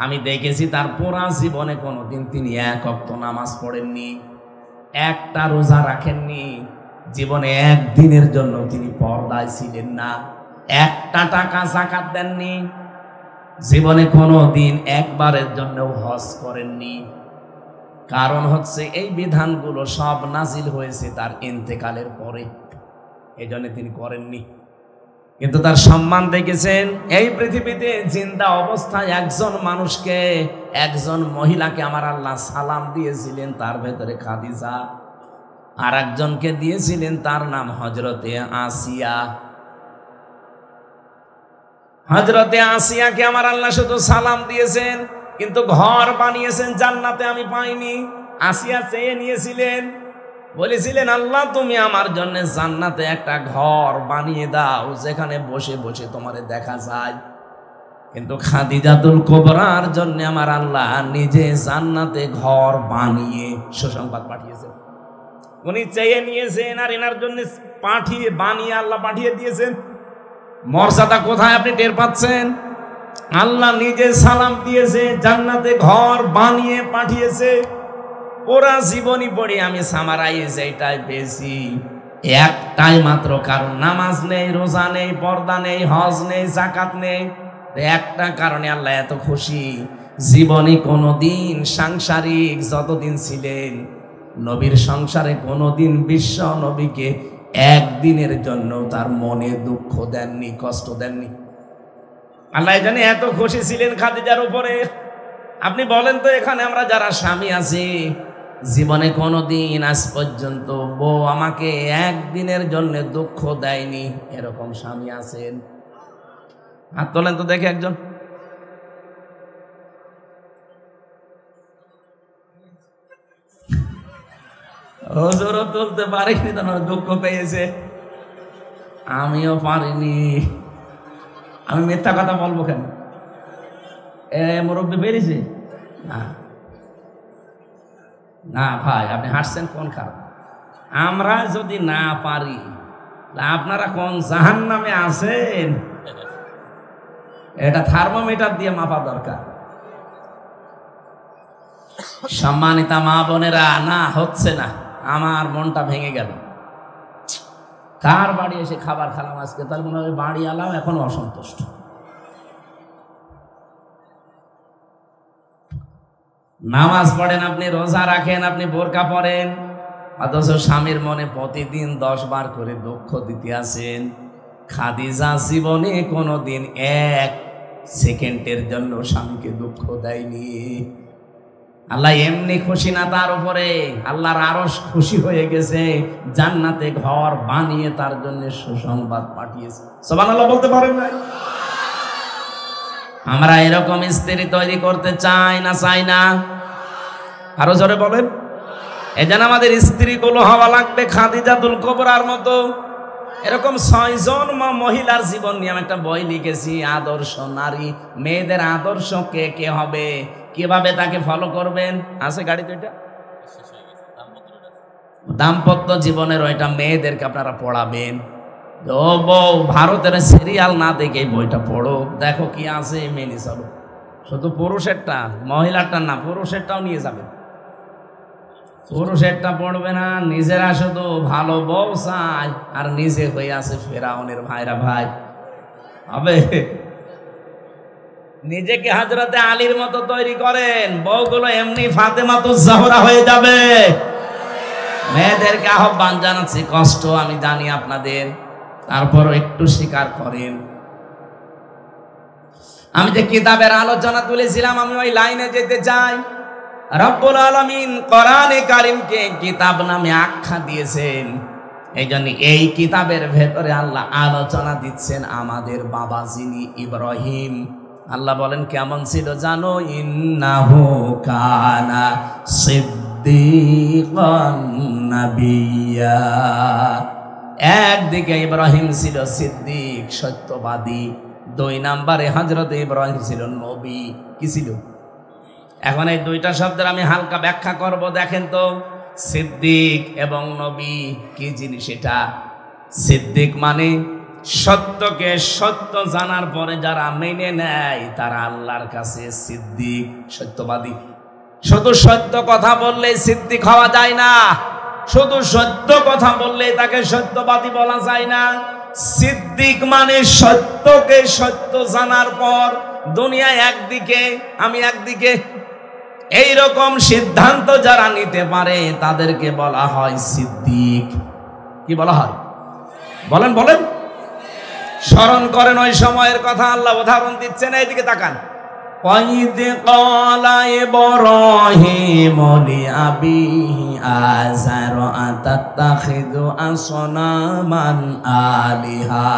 আমি দেখেছি তার পুরা জীবনে কোনোদিন তিনি 1 ওয়াক্ত নামাজ পড়েননি, একটা রোজা রাখেননি, জীবনে একদিনের জন্য তিনি পর্দায় ছিলেন না, একটা টাকা যাকাত দেননি, জীবনে কোনো দিন একবারের জন্য হজ করেননি। কারণ হচ্ছে এই বিধানগুলো সব নাজিল হয়েছে তার ইন্তেকালের পরে, এই জন্য তিনি করেননি। কিন্তু তার সম্মান দেখেছেন, এই পৃথিবীতে জিন্দা অবস্থায় একজন মানুষকে, একজন মহিলাকে আমার আল্লাহ সালাম দিয়েছিলেন, তার ভেতরে খাদিজা, আর একজনকে দিয়েছিলেন তার নাম হযরতে আসিয়া। হযরতে আসিয়াকে আমার আল্লাহ শুধু সালাম দিয়েছেন, কিন্তু ঘর বানিয়েছেন জান্নাতে আমি পাইনি। আসিয়া চেয়ে নিয়েছিলেন, বলেছিলেন আল্লাহ তুমি আমার জন্য জান্নাতে একটা ঘর বানিয়ে দাও যেখানে বসে বসে তোমারে দেখা যায়। কিন্তু খাদিজাতুল কুবরার জন্য আমার আল্লাহ নিজে জান্নাতে ঘর বানিয়ে সুসংবাদ পাঠিয়েছেন। উনি চেয়ে নিয়েছেন আর এনার জন্য পাঠিয়ে বানিয়ে আল্লাহ পাঠিয়ে দিয়েছেন। মর্যাদা কোথায় আপনি টের পাচ্ছেন? আল্লাহ নিজে সালাম দিয়েছে, জান্নাতে ঘর বানিয়ে পাঠিয়েছে। ওরা জীবনী পড়ে আমি সামারাইজ এইটাই পেয়েছি, একটাই মাত্র কারণ, নামাজ নেই, রোজা নেই, পর্দা নেই, হজ নেই, যাকাত নেই। একটা কারণে আল্লাহ এত খুশি, জীবনে কোনোদিন সাংসারিক যতদিন ছিলেন নবীর সংসারে কোনোদিন বিশ্ব নবীকে একদিনের জন্য তার মনে দুঃখ দেননি, কষ্ট দেননি। আল্লাহ জানে এত খুশি ছিলেন খাদিজার উপরে। আপনি বলেন তো, এখানে আমরা যারা স্বামী আছি, জীবনে কোনোদিন আজ পর্যন্ত বউ আমাকে একদিনের জন্য দুঃখ দেয়নি, এরকম স্বামী আছেন? হাত তোলেন তো দেখে একজন। হুজুরও তুলতে পারিনি, তোমার দুঃখ পেয়েছে, আমিও পারিনি। আমি মিথ্যা কথা বলবো কেন? মুরব্বী বেরিয়েছে না? না ভাই, আপনি হাসছেন কোন কারণ? আমরা যদি না পারি, আপনারা কোন জাহান্নামে আছেন এটা থার্মোমিটার দিয়ে মাপা দরকার। সম্মানিতা মা বোনেরা, না হচ্ছে না, আমার মনটা ভেঙে গেল। কার বাড়ি এসে খাবার খেলাম আজকে, তার মনে হয় বাড়ি আলাম এখনো অসন্তুষ্ট। নামাজ পড়েন আপনি, রোজা রাখেন আপনি, বোরকা পরেন, অথচ স্বামীর মনে প্রতিদিন 10 বার করে দুঃখ দিতে আছেন। খাদিজা জীবনে কোনোদিন 1 সেকেন্ডের জন্য স্বামীকে দুঃখ দেয়নি। আল্লাহ এমনি খুশি না তার উপরে, আল্লাহর আরশ খুশি হয়ে গেছে, জান্নাতে ঘর বানিয়ে তার জন্য সুসংবাদ পাঠিয়েছে। সুবহানাল্লাহ বলতে পারেন না? আমরা এরকম স্ত্রী তৈরি করতে চাই না, চাই না? আরো জোরে বলেন। এজন্য আমাদের স্ত্রীগুলো হওয়া লাগবে খাদিজাতুল কুবরার মতো। এরকম 6 জন মহিলার জীবন নিয়ে আমি একটা বই লিখেছি, আদর্শ নারী। মেয়েদের আদর্শ কে কে হবে, কিভাবে তাকে ফলো করবেন। আছে গাড়িতে এটা দাম্পত্য জীবনের, ওইটা মেয়েদেরকে আপনারা পড়াবেন। ও বউ, ভারতের সিরিয়াল না দেখে বইটা পড়ো, দেখো কি আছে, মেনে চলো। শুধু পুরুষেরটা, মহিলারটা না, পুরুষেরটাও নিয়ে যাবে। পুরুষেরটা পড়বে না, নিজেরা শুধু ভালো বউ চাই আর নিজে হয়ে আছে ফেরাউনের ভাইরা। ভাই হবে, নিজেকে হযরতে আলীর মতো তৈরি করেন, বউগুলো এমনি ফাতেমাতুজ জাহরা হয়ে যাবে। মেয়েদেরকে আহ্বান জানাচ্ছি, কষ্ট আমি জানি আপনাদের, তারপর একটু স্বীকার করেন। আমি যে কিতাবের আলোচনা তুলেছিলাম, আমি ওই লাইনে যেতে চাই। রব্বুল আলামিন কোরআনে কারীমকে কিতাব নামে আখ্যা দিয়েছেন, এই জন্য এই কিতাবের ভেতরে আল্লাহ আলোচনা দিচ্ছেন আমাদের বাবা যিনি ইব্রাহিম। আল্লাহ বলেন কেমন ছিল জানো? ইন্নাহু কানা সিদ্দীকান নাবিয়্যা। একদিকে ইব্রাহিম ছিল সিদ্দিক, সত্যবাদী। 2 নম্বরে হযরত ইব্রাহিম ছিল নবী। কি ছিল? এখন এই 2টা শব্দের আমি হালকা ব্যাখ্যা করব। দেখেন তো, সিদ্দিক এবং নবী কি জিনিস এটা? সিদ্দিক মানে সত্যকে সত্য জানার পরে যারা মেনে নেয় তারা আল্লাহর কাছে সিদ্দিক, সত্যবাদী। শুধু সত্য কথা বললে সিদ্দিক হওয়া যায় না, শুধু সত্য কথা বললে তাকে সত্যবাদী বলা যায় না। সিদ্দিক মানে সত্যকে সত্য জানার পর দুনিয়ায় একদিকে আমি একদিকে, এই রকম সিদ্ধান্ত যারা নিতে পারে তাদেরকে বলা হয় সিদ্দিক। কি বলা হয়? বলেন বলেন, স্মরণ করেন ওই সময়ের কথা। আল্লাহ উদাহরণ দিচ্ছেন, এইদিকে তাকান। وَإِذْ قَالَ إِبْرَاهِيمُ لِأَبِيهِ آزَرَ أَتَتَّخِذُ أَصْنَامًا آلِهَةً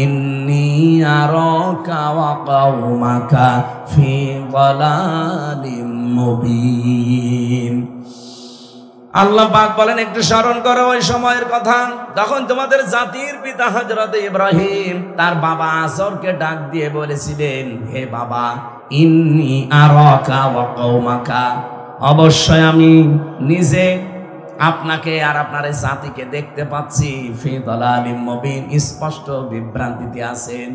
إِنِّي أَرَاكَ وَقَوْمَكَ فِي ضَلَالٍ مُبِينٍ। আল্লাহ পাক বলেন, একটু স্মরণ করো ওই সময়ের কথা যখন তোমাদের জাতির পিতা হযরত ইব্রাহিম তার বাবা আজরকে ডাক দিয়ে বলেছিলেন, হে বাবা, ইন্নী আরাকা ওয়া কওমাকা, অবশ্যই আমি নিজে আপনাকে আর আপনার এই জাতিকে দেখতে পাচ্ছি ফি দালালিম মুবিন, স্পষ্ট বিভ্রান্তিতে আছেন।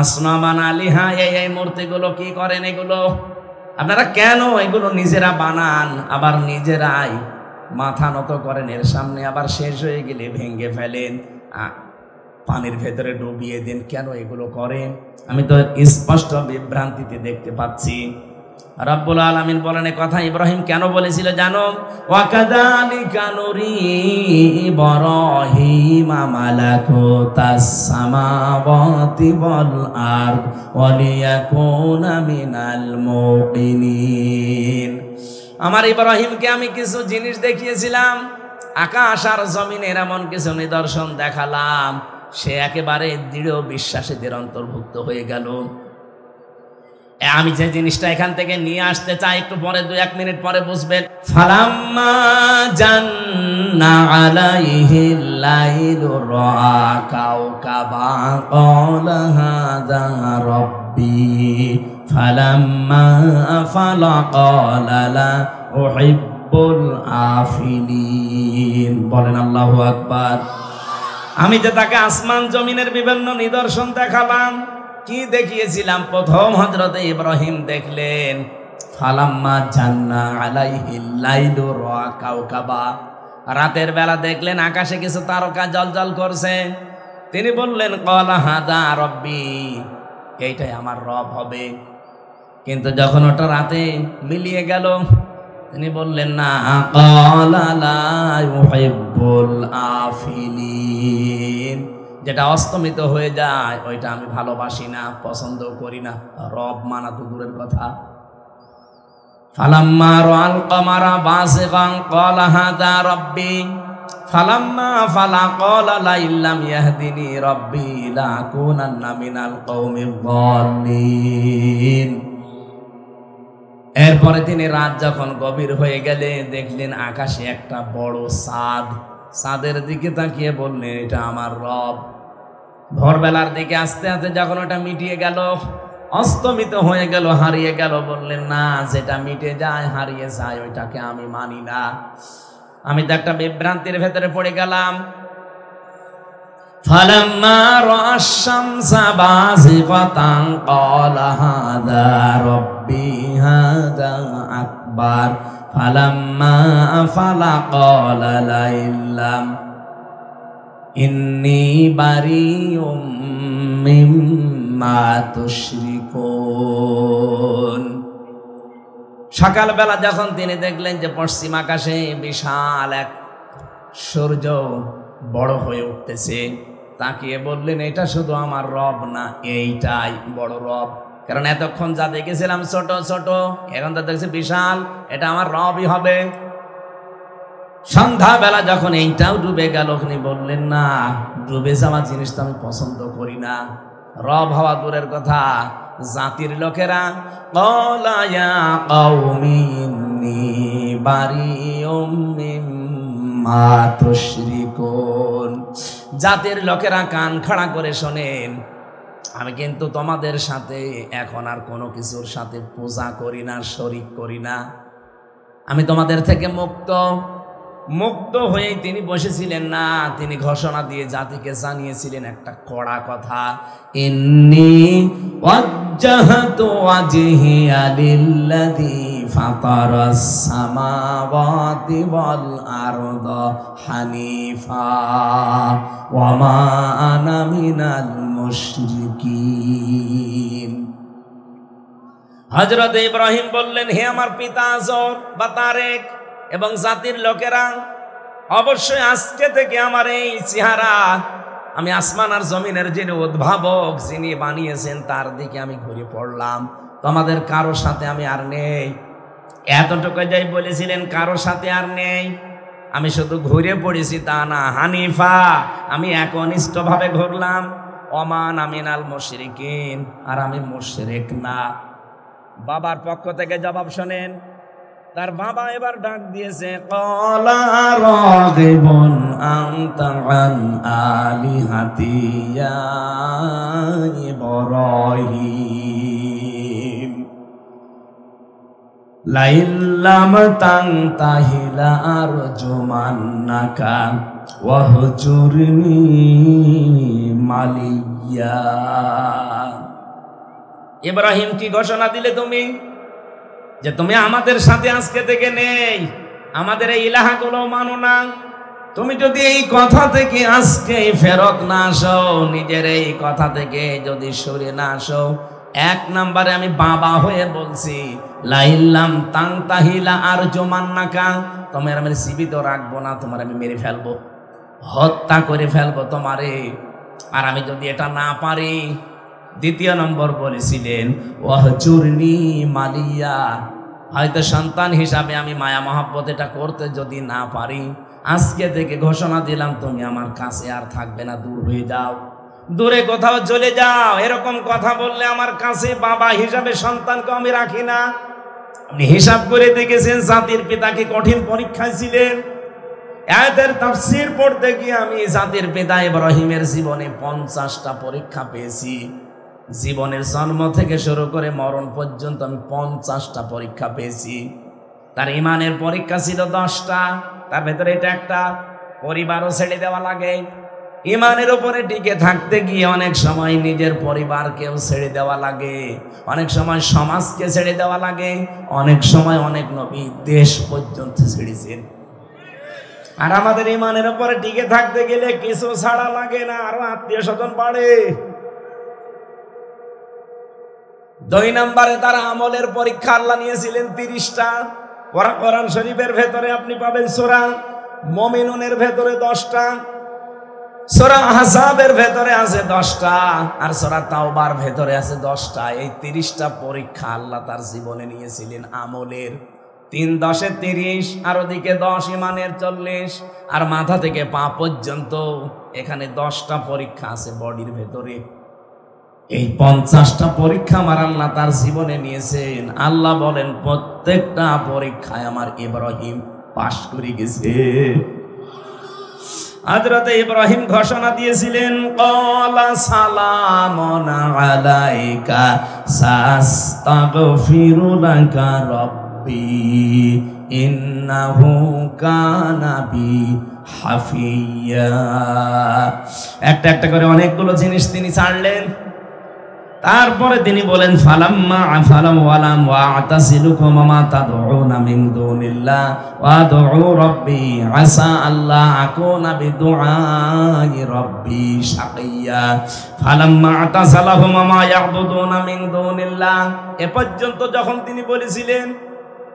আসনামান আলিহা, এই মূর্তিগুলো কি করেন? এগুলো আপনারা কেন এগুলো নিজেরা বানান, আবার নিজেরাই মাথা নত করেন এর সামনে, আবার শেষ হয়ে গেলে ভেঙে ফেলেন, পানির ভেতরে ডুবিয়ে দেন? কেন এগুলো করেন? আমি তো স্পষ্ট বিভ্রান্তিতে দেখতে পাচ্ছি। রব্বুল আলামিন বলেন, এই কথা ইব্রাহিম কেন বলেছিল জানো? ওয়াকাযালিকা নুরি ইব্রাহিমা মালাকুতাস সামাওয়াতি ওয়াল আরদ ওয়া লিয়াকুনা মিনাল মুকিনিন। আমার ইব্রাহিমকে আমি কিছু জিনিস দেখিয়েছিলাম, আকাশ আর জমিনের এমন কিছু নিদর্শন দেখালাম, সে একেবারে দৃঢ় বিশ্বাসীদের অন্তর্ভুক্ত হয়ে গেল। আমি যে জিনিসটা এখান থেকে নিয়ে আসতে চাই, একটু পরে 2-1 মিনিট পরে বুঝবেন। ফালাম্মা জান্না আলাইহিল লাইলু রাআ কাওকাবা ক্বালা হাযা রাব্বি ফালাম্মা আফালা ক্বালা লা উহিব্বুল আফিলিন। বলেন আল্লাহু আকবার। আমি যে তাকে আসমান জমিনের বিভিন্ন নিদর্শন দেখালাম, কি দেখিয়েছিলাম? প্রথম হযরত ইব্রাহিম দেখলেন ফালাম্মা জান্না আলাইহিল লাইলু রাআ কাওকাবা, রাতের বেলা দেখলেন আকাশে কিছু তারকা জ্বলজ্বল করছে। তিনি বললেন ক্বালা হাযা রাব্বি, এইটাই আমার রব হবে। কিন্তু যখন ওটা রাতে মিলিয়ে গেল, তিনি বললেন না, ক্বালা লা ইউহিব্বুল আফিলিন, যেটা অস্তমিত হয়ে যায় ওইটা আমি ভালোবাসি না, পছন্দ করি না। রব মানা তো দূরের কথা। ফালাম্মা রাআল কমারা বাসিগান ক্বালা হাযা রাব্বি ফালাম্মা ফালা ক্বালা লা ইল্লাম ইয়াহদিনি রাব্বি লাকুনান্না মিনাল কওমিয যালিমিন। এরপরে তিনি রাত যখন গভীর হয়ে গেলে দেখলেন আকাশে একটা বড় চাঁদ। চাঁদের দিকে তাকিয়ে বললেন, এটা আমার রব। ভোরবেলার দিকে আস্তে আস্তে যখন ওটা মিটিয়ে গেল, অস্তমিত হয়ে গেল, হারিয়ে গেল, বললেন না, যেটা মিটে যায় হারিয়ে যায় ওইটাকে আমি মানি না। আমি তো একটা বিভ্রান্তির ভেতরে পড়ে গেলাম। ফালাম্মা রাআশ শামসা বাযিগাতান ক্বালা হাযা রাব্বি হাযা আকবার ফালাম্মা আফালা ক্বালা লা ইল্লাম ইন্নী বারিউম মিম্মা তুশরিকুন। সকালবেলা যখন তিনি দেখলেন যে পশ্চিম আকাশে বিশাল এক সূর্য বড় হয়ে উঠতেছে, তাকিয়ে বললেন, এটা শুধু আমার রব না, এইটাই বড় রব। কারণ এতক্ষণ যা দেখেছিলাম ছোট ছোট, এখন তো দেখছি বিশাল, এটা আমার রবই হবে। সন্ধ্যাবেলা যখন এইটাও ডুবে গেল, তিনি বললেন না, ডুবে যাওয়া জিনিস তো আমি পছন্দ করি না। রব হওয়া দূরের কথা, জাতির লোকেরা ক্বালা ইয়া কওমি ইন্নী বারিউম মিম্মা তুশরিকুন। জাতির লোকেরা কান খাড়া করে শোনেন, আমি কিন্তু তোমাদের সাথে এখন আর কোনো কিছুর সাথে পূজা করি না, শরীক করি না। আমি তোমাদের থেকে মুক্ত। মুক্ত হয়েই তিনি বসেছিলেন না, তিনি ঘোষণা দিয়ে জাতিকে জানিয়েছিলেন একটা কড়া কথা, ইন্নী ওয়াজ্জাহতু ওয়াজহিয়া লিল্লাযী ফাতারাস সামাওয়াতি ওয়াল আরদা হানিফা ওয়া মা আনা মিনাল মুশরিকিন। হযরত ইব্রাহিম বললেন, হে আমার পিতা আজর বা তারেক এবং জাতির লোকেরা, অবশ্যই আজকে থেকে আমার এই চেহারা, আমি আসমান আর জমিনের যিনি উদ্ভাবক, যিনি বানিয়েছেন, তার দিকে আমি ঘুরে পড়লাম। তোমাদের কারো সাথে আমি আর নেই। এতটুকু যাই বলেছিলেন, কারো সাথে আর নেই। আমি শুধু ঘুরে পড়েছি তা না, হানিফা, আমি একনিষ্ঠভাবে ঘুরলাম। ওমান আমিনাল মুশরিকিন, আর আমি মুশরিক না। বাবার পক্ষ থেকে জবাব শোনেন। তার বাবা এবার ডাক দিয়েছে, ক্বালা রাগিবুন আনতা আন আলিহাতি ইয়া ইব্রাহিম লাইল্লাম তানতাহি লাআরজুমান্নাকা ওয়াহজুরনি মালিয়া। ইব্রাহিম, কি ঘোষণা দিলে তুমি যে তুমি আমাদের সাথে আজকে থেকে নেই, আমাদের এই ইলাহাগুলো মানো না? তুমি যদি এই কথা থেকে আজকে ফেরত না আসো, নিজের এই কথা থেকে যদি সরে না আসো, এক নম্বরে আমি বাবা হয়ে বলছি, লাইল্লাম তানতাহিলা আরজুমান্নাকা, তোমার আমি জীবিত রাখবো না, তোমার আমি মেরে ফেলবো, হত্যা করে ফেলবো তোমারে। আর আমি যদি এটা না পারি, দ্বিতীয় নম্বর বলেছিলেন, ওয়াহজুরনি মালিয়া, হয়তো সন্তান হিসাবে আমি মায়া মহাব্বত এটা করতে যদি না পারি, আজকে থেকে ঘোষণা দিলাম তুমি আমার কাছে আর থাকবে না, দূর হয়ে যাও, দূরে কোথাও চলে যাও। এরকম কথা বললে আমার কাছে বাবা হিসাবে সন্তানকে আমি রাখি না। আপনি হিসাব করে দেখেছেন জাতির পিতা কি কঠিন পরীক্ষায় ছিলেন? আয়াতের তাফসীর পড়তে গিয়ে আমি জাতির পিতা ইব্রাহিমের জীবনে 50টা পরীক্ষা পেয়েছি। জীবনের জন্ম থেকে শুরু করে মরণ পর্যন্ত আমি 50টা পরীক্ষা পেয়েছি। তার ইমানের পরীক্ষা ছিল 10টা, তার ভেতরে এটা একটা। পরিবারও ছেড়ে দেওয়া লাগে, ইমানের উপরে টিকে থাকতে গিয়ে অনেক সময় নিজের পরিবারকেও ছেড়ে দেওয়া লাগে, অনেক সময় সমাজকে ছেড়ে দেওয়া লাগে, অনেক সময় অনেক নবী দেশ পর্যন্ত ছেড়েছেন। আর আমাদের ইমানের উপরে টিকে থাকতে গেলে কিছু ছাড়া লাগে না, আরো আত্মীয় স্বজন বাড়ে। 2 নম্বরে তারা আমলের পরীক্ষা আল্লাহ নিয়েছিলেন 30টা। কোরআন শরীফের ভেতরে আপনি পাবেন সূরা মুমিনুনের ভেতরে 10টা, সূরা আহজাবের ভেতরে আছে 10টা, আর সূরা তাওবার ভেতরে আছে 10টা। এই 30টা পরীক্ষা আল্লাহ তার জীবনে নিয়েছিলেন আমলের। 3 10 30, আর ওদিকে 10 ইমানের 40, আর মাথা থেকে পা পর্যন্ত এখানে 10টা পরীক্ষা আছে বডির ভেতরে। এই 50টা পরীক্ষা আমার আল্লাহ তার জীবনে নিয়েছেন। আল্লাহ বলেন প্রত্যেকটা পরীক্ষায় আমার ইব্রাহিম পাশ করে গেছে। হযরত ইব্রাহিম ঘোষণা দিয়েছিলেন, ক্বালা সালামুন আলাইকা সাস্তাগফিরু লাকা রাব্বি ইন্নাহু কানা বি হাফিয়া। একটা একটা করে অনেকগুলো জিনিস তিনি ছাড়লেন। তারপরে তিনি বলেন, ফালাম্মা আফালাম ওয়ালাম ওয়াতাসিলুকুম মা তাদউনা মিন দুনিল্লাহ ওয়া দুউ রাব্বি আসা আল্লাহ আকুনা বিদুআই রাব্বি শাকিয়া। ফালাম্মা আতাসালাহুম মা ইয়াবুদুনা মিন দুনিল্লাহ, এ পর্যন্ত যখন তিনি বলেছিলেন,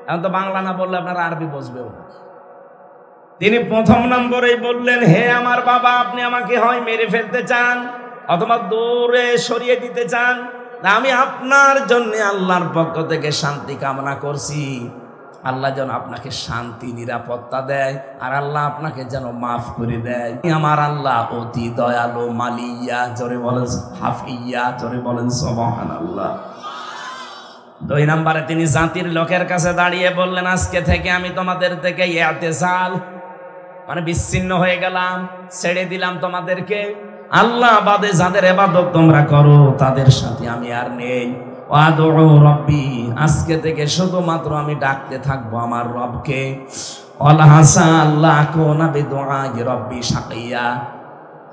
এখন তো বাংলা না বললে আপনারা আরবি বুঝবেও না। তিনি প্রথম নম্বরেই বললেন, হে আমার বাবা, আপনি আমাকে হয় মেরে ফেলতে চান অথবা দূরে সরিয়ে দিতে চান, আমি আপনার জন্য আল্লাহর পক্ষ থেকে শান্তি কামনা করছি। আল্লাহ যেন আপনাকে শান্তি নিরাপত্তা দেয়, আর আল্লাহ আপনাকে যেন মাফ করে দেয়। আমার আল্লাহ অতি দয়ালু মালিয়া, জোরে বলেন হাফিয়া, জোরে বলেন সুবহানাল্লাহ। 2 নম্বরে তিনি জাতির লোকের কাছে দাঁড়িয়ে বললেন, আজকে থেকে আমি তোমাদের থেকে ইতিজাল মানে বিচ্ছিন্ন হয়ে গেলাম, ছেড়ে দিলাম তোমাদেরকে। আল্লাহ বাদে যাদের ইবাদত তোমরা করো তাদের সাথে আমি আর নেই। ওয়াদউ রাব্বি, আজকে থেকে শুধুমাত্র আমি ডাকতে থাকবো আমার রবকে। ওয়ালা হাসা আল্লাহ কোনা বিদুআই রাব্বি শাকিয়া,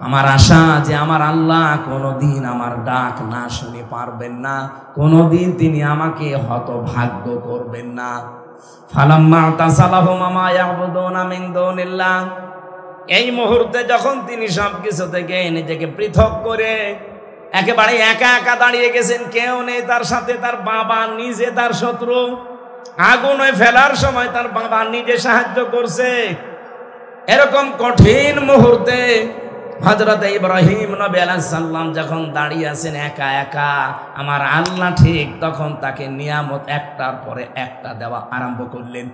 আমার আশা যে আমার আল্লাহ কোনোদিন আমার ডাক না শুনে পারবেন না, কোনোদিন তিনি আমাকে হতভাগ্য করবেন না। ফালাম্মা তাসালাহুম মা ইয়াবুদুনা মিন দুনিল্লাহ, এই মুহূর্তে যখন তিনি সবকিছু থেকে নিজেকে পৃথক করে একেবারে একা একা দাঁড়িয়ে গেছেন, কেউ নেই তার সাথে, তার বাবা নিজে তার শত্রু, আগুনে ফেলার সময় তার বাবা নিজে সাহায্য করছে, এরকম কঠিন মুহূর্তে হযরত ইব্রাহিম নবী আলাইহিস সালাম যখন দাঁড়িয়ে আছেন একা একা, আমার আল্লাহ ঠিক তখন তাকে নিয়ামত একটার পরে একটা দেওয়া আরম্ভ করলেন।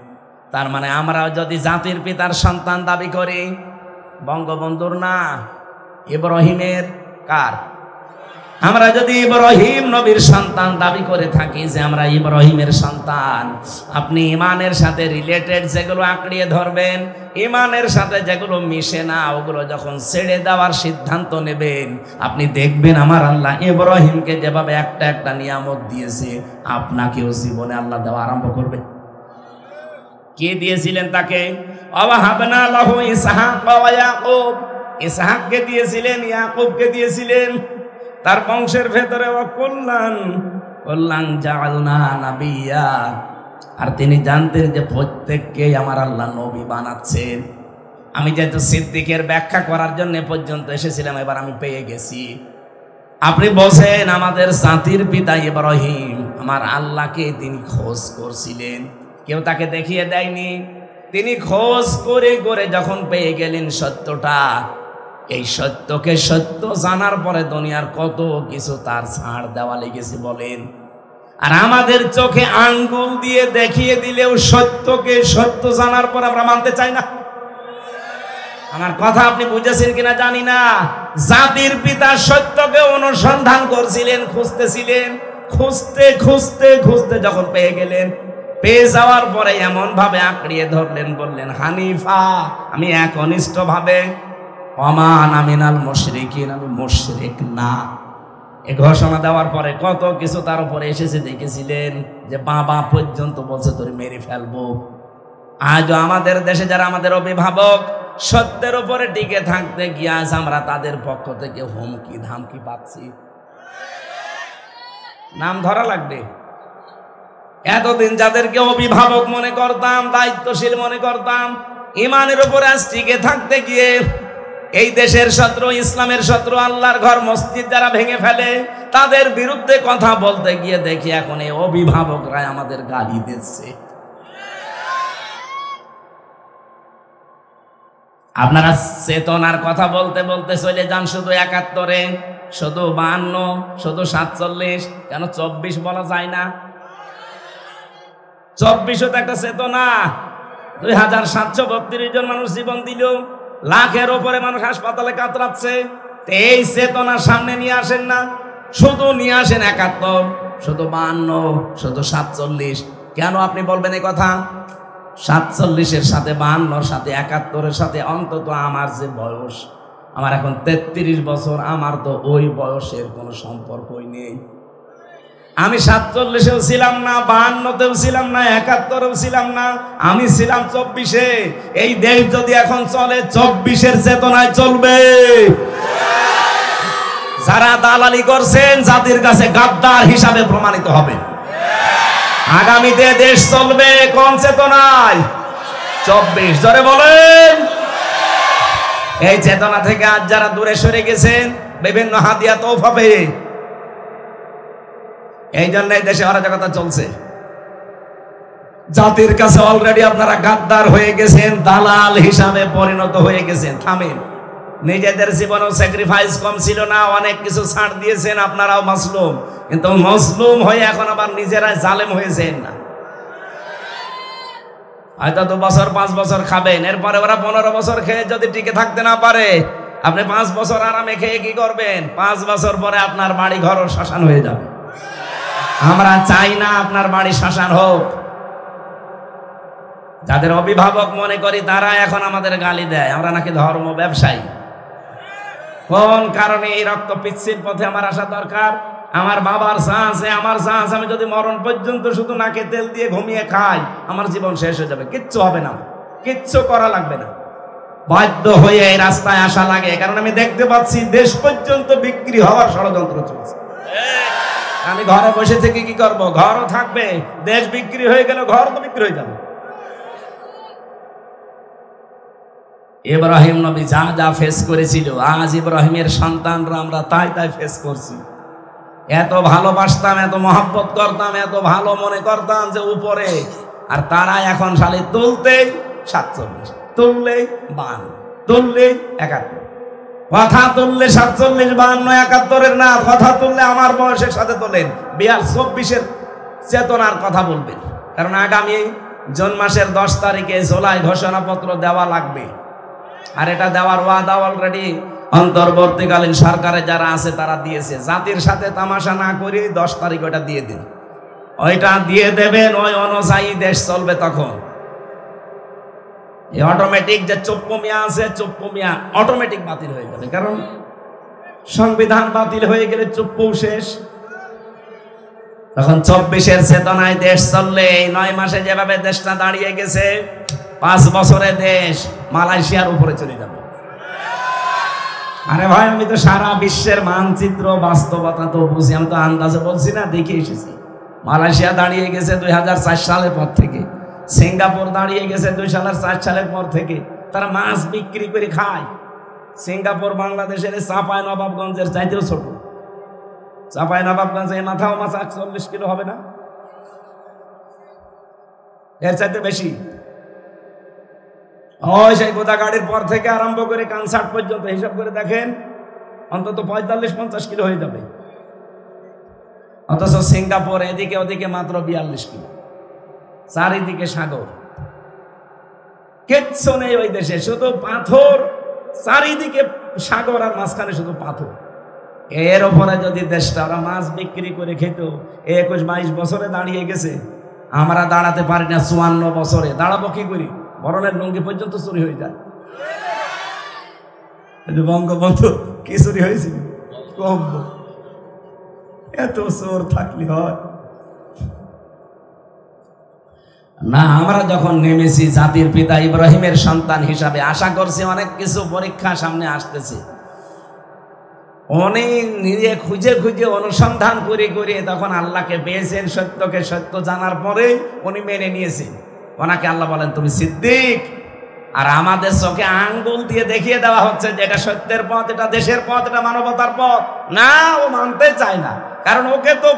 তার মানে আমরা যদি জাতির পিতার সন্তান দাবি করি, বঙ্গবন্ধুর না, ইব্রাহিমের, কার? আমরা যদি ইব্রাহিম নবীর সন্তান দাবি করে থাকি যে আমরা ইব্রাহিমের সন্তান, আপনি ইমানের সাথে রিলেটেড যেগুলো আঁকড়িয়ে ধরবেন, ইমানের সাথে যেগুলো মিশে না ওগুলো যখন ছেড়ে দেওয়ার সিদ্ধান্ত নেবেন, আপনি দেখবেন আমার আল্লাহ ইব্রাহিমকে যেভাবে একটা একটা নিয়ামত দিয়েছে, আপনাকেও জীবনে আল্লাহ দেওয়া আরম্ভ করবে। কে দিয়েছিলেন তাকে? ওয়াহাবনা লাহু ইসহাক ওয়া ইয়াকুব, ইসহাককে দিয়েছিলেন, ইয়াকুবকে দিয়েছিলেন, তার বংশের ভেতরে কল্যাণ জাআলনা নাবিয়্যা। আর তিনি জানতেন যে প্রত্যেককে আমার আল্লাহ নবী বানাচ্ছেন। আমি যেহেতু সিদ্দিকের ব্যাখ্যা করার জন্য পর্যন্ত এসেছিলাম, এবার আমি পেয়ে গেছি। আপনি বলছেন আমাদের জাতির পিতা ইব্রাহিম আমার আল্লাহকে তিনি খোঁজ করছিলেন, কেউ তাকে দেখিয়ে দেয়নি, তিনি খোঁজ করে করে যখন পেয়ে গেলেন সত্যটা, এই সত্যকে সত্য জানার পরে দুনিয়ার কত কিছু তার ছাড় দেওয়া লেগেছে বলেন। আর আমাদের চোখে আঙ্গুল দিয়ে দেখিয়ে দিলেও সত্যকে সত্য জানার পর আমরা মানতে চাই না। আমার কথা আপনি বুঝেছেন কিনা জানি না। জাতির পিতা সত্যকে অনুসন্ধান করছিলেন, খুঁজতেছিলেন, খুঁজতে খুঁজতে খুঁজতে যখন পেয়ে গেলেন, পেয়ে যাওয়ার পরে এমন ভাবে আঁকড়িয়ে ধরলেন, বললেন হানিফা, আমি একনিষ্ঠ ভাবে, ওয়ামান আমিনাল মুশরিকিন, আমি মুশরিক না। এই ঘোষণা দেওয়ার পরে কত কিছু তার উপরে এসেছে দেখেছিলেন, যে বাবা পর্যন্ত বলছে তোরে মেরে ফেলবো। আজও আমাদের দেশে যারা আমাদের অভিভাবক, সত্যের উপরে টিকে থাকতে গিয়ে আজ আমরা তাদের পক্ষ থেকে হুমকি ধামকি পাচ্ছি। নাম ধরা লাগবে। এতদিন যাদেরকে অভিভাবক মনে করতাম, দায়িত্বশীল মনে করতাম, ইমানের উপরে আজ টিকে থাকতে গিয়ে এই দেশের শত্রু, ইসলামের শত্রু, আল্লাহর ঘর মসজিদ যারা ভেঙে ফেলে, তাদের বিরুদ্ধে কথা বলতে গিয়ে দেখি এখন এই অভিভাবকরা আমাদের গালি দিচ্ছে। আপনারা চেতনার কথা বলতে বলতে চলে যান শুধু ৭১, শুধু ৫২, শুধু ৪৭, কেন ২৪ বলা যায় না? ২৪ও তো একটা চেতনা। ২৭৩২ জন মানুষ জীবন দিল, লাখের ওপরে মানুষ হাসপাতালে কাতরাচ্ছে। এই চেতনা সামনে নিয়ে আসেন না, শুধু নিয়ে আসেন ৭১, শুধু ৫২, শুধু ৪৭। কেন আপনি বলবেন এই কথা? ৪৭-এর সাথে ৫২-র সাথে ৭১-এর সাথে অন্তত আমার যে বয়স, আমার এখন ৩৩ বছর, আমার তো ওই বয়সের কোনো সম্পর্কই নেই। আমি ৪৭-এও ছিলাম না, ৫২-তেও ছিলাম না, ৭১-এও ছিলাম না, আমি ছিলাম ২৪-এ। এই দেশ যদি এখন চলে ২৪-এর চেতনায় চলবে। যারা দালালি করছেন জাতির কাছে গাদ্দার হিসাবে প্রমাণিত হবে। আগামীতে দেশ চলবে কোন চেতনায়? ২৪। জোরে বলেন। এই চেতনা থেকে আজ যারা দূরে সরে গেছেন বিভিন্ন হাদিয়া তৌফা পেয়ে, এই জন্য এই দেশে অরাজকতা চলছে। জাতির কাছে অলরেডি আপনারা গাদ্দার হয়ে গেছেন, দালাল হিসাবে পরিণত হয়ে গেছেন। থামেন। নিজেদের জীবনেও স্যাক্রিফাইস কম ছিল না, অনেক কিছু ছাড় দিয়েছেন, আপনারাও মাসলুম, কিন্তু মজলুম হয়ে এখন আবার নিজেরাই জালেম হয়েছেন না। হয়তো 2 বছর 5 বছর খাবেন, এরপরে ওরা 15 বছর খেয়ে যদি টিকে থাকতে না পারে, আপনি 5 বছর আরামে খেয়ে কি করবেন? 5 বছর পরে আপনার বাড়ি ঘরও শ্মশান হয়ে যাবে। আমরা চাই না আপনার বাড়ি শ্মশান হোক। যাদের অভিভাবক মনে করি তারা এখন আমাদের গালি দেয়, আমরা নাকি ধর্ম ব্যবসায়ী। কোন কারণে এই রক্ত পিচ্ছিল পথে আমার আসা দরকার? আমার বাবার শ্বাস, আমার শ্বাস, আমি যদি মরণ পর্যন্ত শুধু নাকে তেল দিয়ে ঘুমিয়ে খাই, আমার জীবন শেষ হয়ে যাবে, কিচ্ছু হবে না, কিচ্ছু করা লাগবে না। বাধ্য হয়ে এই রাস্তায় আসা লাগে, কারণ আমি দেখতে পাচ্ছি দেশ পর্যন্ত বিক্রি হওয়ার ষড়যন্ত্র চলছে। আমি ঘরে বসে থেকে কি করব? ঘরও থাকবে, দেশ বিক্রি হয়ে গেল, ঘর তো বিক্রি হয়ে যাবে। ইব্রাহিম নবী যা যা ফেস করেছিল, আজ ইব্রাহিমের সন্তানরা আমরা তাই তাই ফেস করছি। এত ভালোবাসতাম, এত মহব্বত করতাম, এত ভালো মনে করতাম যে উপরে, আর তারা এখন শালি তুলতেই 47, তুললেই 52, তুললেই 71, কথা তুললে 47, 52, 71-এর না, কথা তুললে আমার বয়সের সাথে তোলেন 24-এর চেতনার কথা বলবেন। কারণ আগামী জুন মাসের 10 তারিখে জুলাই ঘোষণাপত্র দেওয়া লাগবে, আর এটা দেওয়ার ওয়াদা অলরেডি অন্তর্বর্তীকালীন সরকারে যারা আছে তারা দিয়েছে। জাতির সাথে তামাশা না করে 10 তারিখ ওটা দিয়ে দিন, ওইটা দিয়ে দেবেন, ওই অনুযায়ী দেশ চলবে। তখন এই অটোমেটিক যে চপ্পু মিয়া আছে, চপ্পু মিয়া অটোমেটিক বাতিল হয়ে যাবে, কারণ সংবিধান বাতিল হয়ে গেলে চপ্পু শেষ। তখন 24-এর চেতনায় দেশ চললে, এই 9 মাসে যেভাবে দেশটা দাঁড়িয়ে গেছে, 5 বছরে দেশ মালয়েশিয়ার উপরে চলে যাবে। আরে ভাই, আমি তো সারা বিশ্বের মানচিত্র বাস্তবতা তো বুঝি, আমি তো আন্দাজে বলছি না, দেখে এসেছি। মালয়েশিয়া দাঁড়িয়ে গেছে 2004 সালের পর থেকে, সিঙ্গাপুর দাঁড়িয়ে গেছে 2004 সালের পর থেকে। তারা মাছ বিক্রি করে খায়। সিঙ্গাপুর বাংলাদেশের চাঁপাইনবাবগঞ্জের চাইতেও ছোট। চাঁপাইনবাবগঞ্জে মাথাও মাছ 40 কিলো হবে না, এর চাইতে বেশি। ওই সেই গোদাগাড়ির পর থেকে আরম্ভ করে কানসার্ট পর্যন্ত হিসাব করে দেখেন, অন্তত 45-50 কিলো হয়ে যাবে। অথচ সিঙ্গাপুর এদিকে ওদিকে মাত্র 42 কিলো, চারিদিকে সাগর, কিচ্ছু নেই ওই দেশে, শুধু পাথর, চারিদিকে সাগর আর মাঝখানে শুধু পাথর। এর উপরে যদি দেশটা ওরা মাছ বিক্রি করে খেত, 21-22 বছরে দাঁড়িয়ে গেছে, আমরা দাঁড়াতে পারি না 54 বছরে। দাঁড়াবো কি করি? বরণের লুঙ্গি পর্যন্ত চুরি হয়ে যায়। বঙ্গবন্ধু কি চুরি হয়েছিল? কম। এত চোর থাকলে হয় না। আমরা যখন নেমেছি জাতির পিতা ইব্রাহিমের সন্তান হিসাবে, আশা করছি অনেক কিছু পরীক্ষা সামনে আসতেছে। উনি নিজে খুঁজে খুঁজে অনুসন্ধান করে করে তখন আল্লাহকে পেয়েছেন। সত্যকে সত্য জানার পরে উনি মেনে নিয়েছেন। ওনাকে আল্লাহ বলেন তুমি সিদ্দিক। আর আমাদের চোখে আঙ্গুল দিয়ে দেখিয়ে দেওয়া হচ্ছে যে এটা সত্যের পথ, এটা দেশের পথ, এটা মানবতার পথ। না, ও মানতে চায় না, কারণ ওকে তো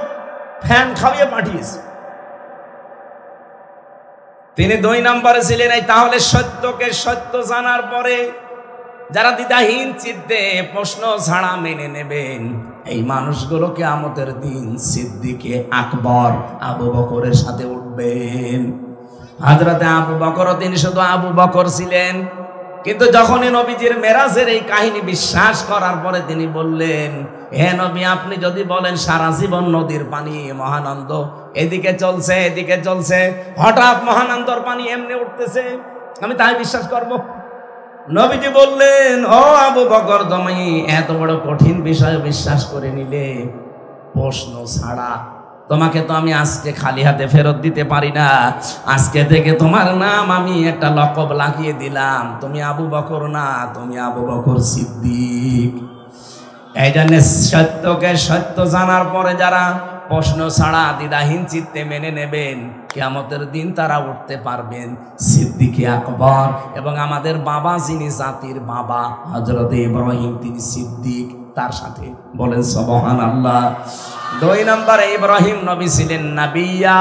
ফ্যান খাইয়ে পাঠিয়েছে। তিনি 2 নম্বরে ছিলেন। তাহলে সত্যকে সত্য জানার পরে যারা দ্বিধাহীন চিত্তে প্রশ্ন ছাড়া মেনে নেবেন, এই মানুষগুলো কিয়ামতের দিন সিদ্দিকে আকবর আবু বকরের সাথে উঠবেন। হযরতে আবু বকর, তিনি শুধু আবু বকর ছিলেন, কিন্তু যখনই নবীজির মেরাজের এই কাহিনী বিশ্বাস করার পরে তিনি বললেন, হে নবী, আপনি যদি বলেন সারা জীবন নদীর পানি মহানন্দ এদিকে চলছে এদিকে চলছে, হঠাৎ মহানন্দর পানি এমনি উঠতেছে, আমি তাই বিশ্বাস করব? নবীজি বললেন, ও আবু বকর, তুমি এত বড় কঠিন বিষয় বিশ্বাস করে নিলে প্রশ্ন ছাড়া, তোমাকে তো আমি আজকে খালি হাতে ফেরত দিতে পারি না। আজকে থেকে তোমার নাম আমি একটা লকব লাগিয়ে দিলাম, তুমি আবু বকর না, তুমি আবু বকর সিদ্দিক। এই জন্য সত্যকে সত্য জানার পরে যারা প্রশ্ন ছাড়া দ্বিধাহীন চিত্তে মেনে নেবেন, কিয়ামতের দিন তারা উঠতে পারবেন সিদ্দিকে আকবর। এবং আমাদের বাবা, যিনি জাতির বাবা, হযরতে ইব্রাহিম, তিনি সিদ্দিক, তার সাথে বলেন সুবহানাল্লাহ। 2 নম্বরে ইব্রাহিম নবী ছিলেন নাবিয়া।